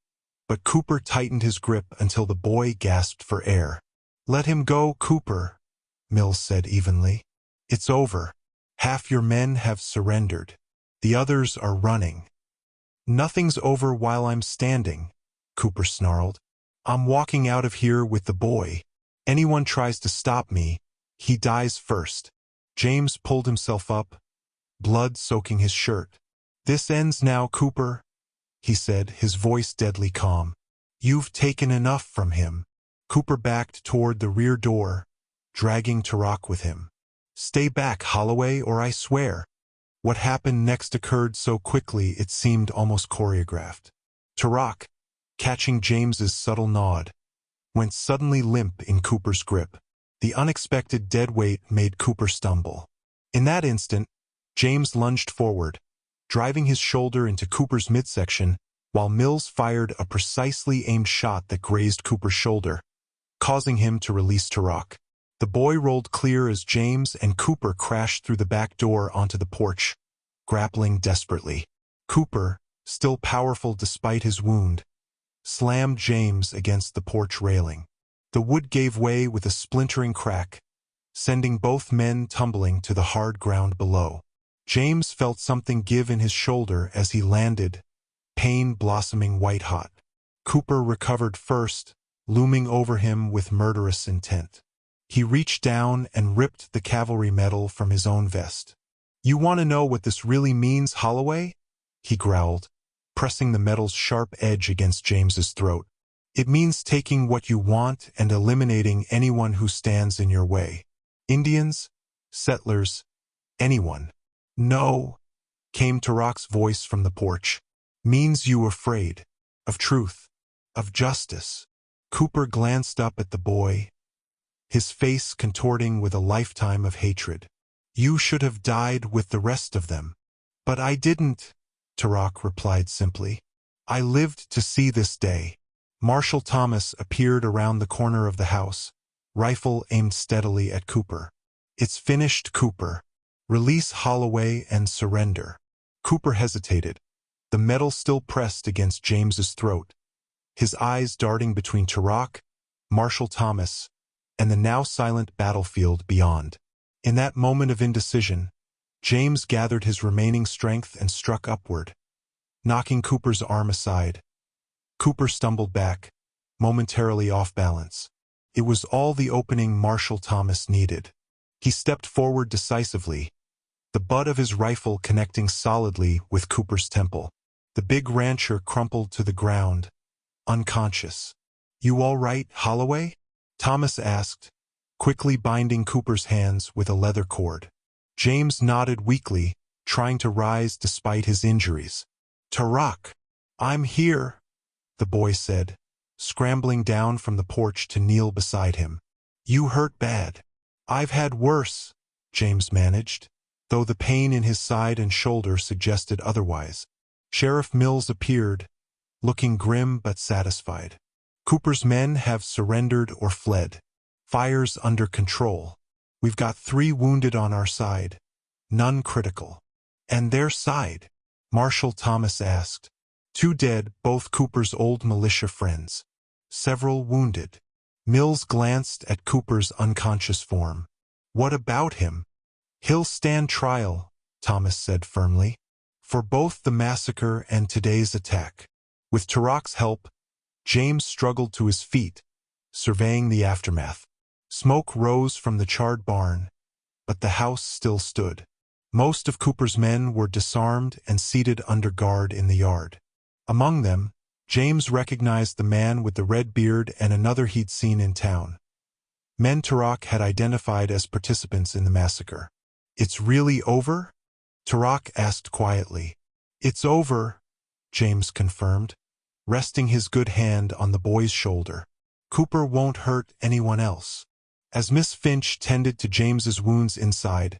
but Cooper tightened his grip until the boy gasped for air. "Let him go, Cooper," Mills said evenly. "It's over. Half your men have surrendered. The others are running." "Nothing's over while I'm standing," Cooper snarled. "I'm walking out of here with the boy. Anyone tries to stop me, he dies first." James pulled himself up, blood soaking his shirt. "This ends now, Cooper," he said, his voice deadly calm. "You've taken enough from him." Cooper backed toward the rear door, dragging Tarak with him. "Stay back, Holloway, or I swear." What happened next occurred so quickly it seemed almost choreographed. Tarak, catching James's subtle nod, went suddenly limp in Cooper's grip. The unexpected dead weight made Cooper stumble. In that instant, James lunged forward, driving his shoulder into Cooper's midsection, while Mills fired a precisely aimed shot that grazed Cooper's shoulder, causing him to release Tarak. The boy rolled clear as James and Cooper crashed through the back door onto the porch, grappling desperately. Cooper, still powerful despite his wound, slammed James against the porch railing. The wood gave way with a splintering crack, sending both men tumbling to the hard ground below. James felt something give in his shoulder as he landed, pain blossoming white-hot. Cooper recovered first, looming over him with murderous intent. He reached down and ripped the cavalry medal from his own vest. "You want to know what this really means, Holloway?" he growled, pressing the medal's sharp edge against James's throat. "It means taking what you want and eliminating anyone who stands in your way. Indians, settlers, anyone." "No," came Tarak's voice from the porch. "Means you afraid. Of truth. Of justice." Cooper glanced up at the boy, his face contorting with a lifetime of hatred. "You should have died with the rest of them." "But I didn't," Tarak replied simply. "I lived to see this day." Marshal Thomas appeared around the corner of the house, rifle aimed steadily at Cooper. "It's finished, Cooper. Release Holloway and surrender." Cooper hesitated, the medal still pressed against James's throat, his eyes darting between Tarak, Marshal Thomas, and the now silent battlefield beyond. In that moment of indecision, James gathered his remaining strength and struck upward, knocking Cooper's arm aside. Cooper stumbled back, momentarily off balance. It was all the opening Marshal Thomas needed. He stepped forward decisively, the butt of his rifle connecting solidly with Cooper's temple. The big rancher crumpled to the ground, unconscious. "You all right, Holloway?" Thomas asked, quickly binding Cooper's hands with a leather cord. James nodded weakly, trying to rise despite his injuries. "Tarak, I'm here," the boy said, scrambling down from the porch to kneel beside him. "You hurt bad." "I've had worse," James managed, though the pain in his side and shoulder suggested otherwise. Sheriff Mills appeared, looking grim but satisfied. "Cooper's men have surrendered or fled. Fire's under control. We've got 3 wounded on our side, none critical." "And their side?" Marshal Thomas asked. 2 dead, both Cooper's old militia friends. Several wounded. Mills glanced at Cooper's unconscious form. "What about him?" "He'll stand trial," Thomas said firmly, "for both the massacre and today's attack." With Tarak's help, James struggled to his feet, surveying the aftermath. Smoke rose from the charred barn, but the house still stood. Most of Cooper's men were disarmed and seated under guard in the yard. Among them, James recognized the man with the red beard and another he'd seen in town. Men Tarak had identified as participants in the massacre. "It's really over?" Tarak asked quietly. "It's over," James confirmed, resting his good hand on the boy's shoulder. "Cooper won't hurt anyone else." As Miss Finch tended to James's wounds inside,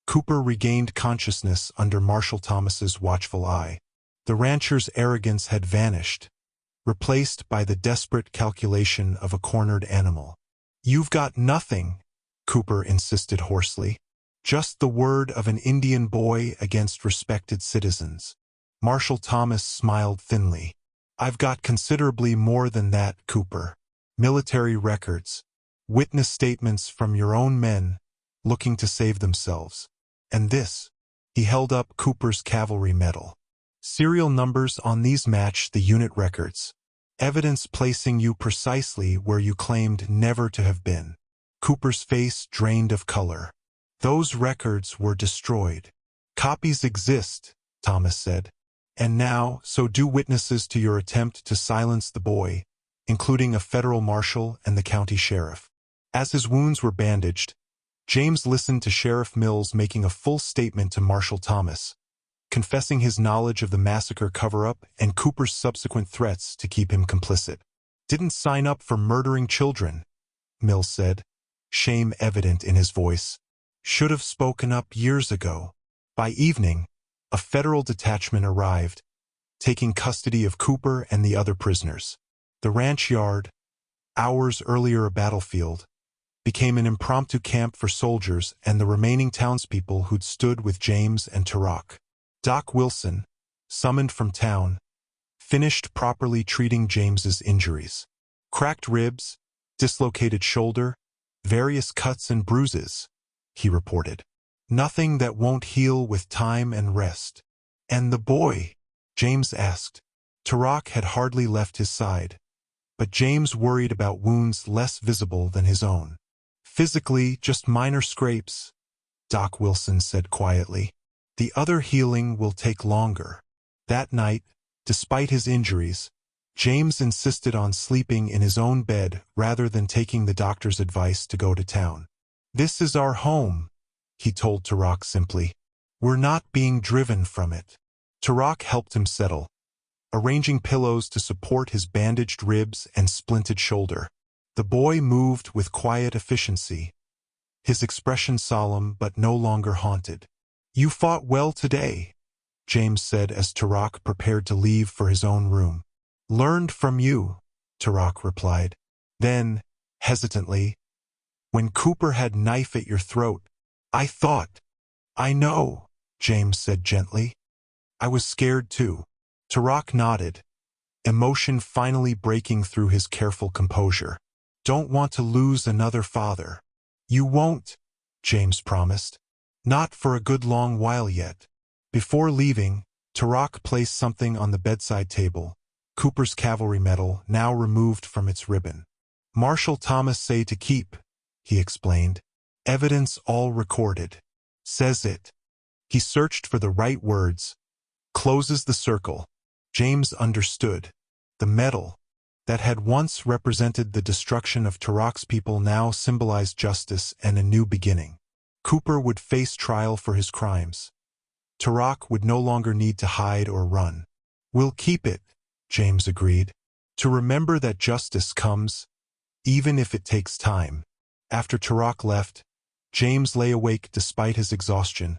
Cooper regained consciousness under Marshal Thomas's watchful eye. The rancher's arrogance had vanished, replaced by the desperate calculation of a cornered animal. "You've got nothing," Cooper insisted hoarsely. "Just the word of an Indian boy against respected citizens." Marshal Thomas smiled thinly. "I've got considerably more than that, Cooper. Military records, witness statements from your own men looking to save themselves. And this." He held up Cooper's cavalry medal. "Serial numbers on these match the unit records. Evidence placing you precisely where you claimed never to have been." Cooper's face drained of color. "Those records were destroyed." "Copies exist," Thomas said. "And now, so do witnesses to your attempt to silence the boy, including a federal marshal and the county sheriff." As his wounds were bandaged, James listened to Sheriff Mills making a full statement to Marshal Thomas, confessing his knowledge of the massacre cover-up and Cooper's subsequent threats to keep him complicit. "Didn't sign up for murdering children," Mills said, shame evident in his voice. "Should have spoken up years ago." By evening, a federal detachment arrived, taking custody of Cooper and the other prisoners. The ranch yard, hours earlier a battlefield, became an impromptu camp for soldiers and the remaining townspeople who'd stood with James and Tarak. Doc Wilson, summoned from town, finished properly treating James's injuries. "Cracked ribs, dislocated shoulder, various cuts and bruises," he reported. "Nothing that won't heal with time and rest." "And the boy?" James asked. Tarak had hardly left his side, but James worried about wounds less visible than his own. "Physically, just minor scrapes," Doc Wilson said quietly. "The other healing will take longer." That night, despite his injuries, James insisted on sleeping in his own bed rather than taking the doctor's advice to go to town. "This is our home," he told Tarak simply. "We're not being driven from it." Tarak helped him settle, arranging pillows to support his bandaged ribs and splinted shoulder. The boy moved with quiet efficiency, his expression solemn but no longer haunted. "You fought well today," James said as Tarak prepared to leave for his own room. "Learned from you," Tarak replied. Then, hesitantly, "When Cooper had knife at your throat, I thought—" "I know," James said gently. "I was scared too." Tarak nodded, emotion finally breaking through his careful composure. "Don't want to lose another father." "You won't," James promised. "Not for a good long while yet." Before leaving, Tarak placed something on the bedside table, Cooper's cavalry medal now removed from its ribbon. "Marshal Thomas say to keep," he explained. "Evidence all recorded. Says it." He searched for the right words. "Closes the circle." James understood. The medal, that had once represented the destruction of Tarak's people, now symbolized justice and a new beginning. Cooper would face trial for his crimes. Tarak would no longer need to hide or run. "We'll keep it," James agreed. "To remember that justice comes, even if it takes time." After Tarak left, James lay awake despite his exhaustion,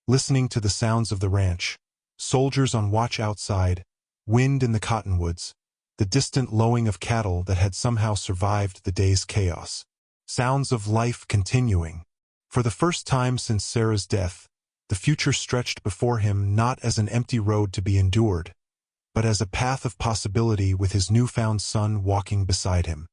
listening to the sounds of the ranch, soldiers on watch outside, wind in the cottonwoods, the distant lowing of cattle that had somehow survived the day's chaos. Sounds of life continuing. For the first time since Sarah's death, the future stretched before him not as an empty road to be endured, but as a path of possibility with his newfound son walking beside him.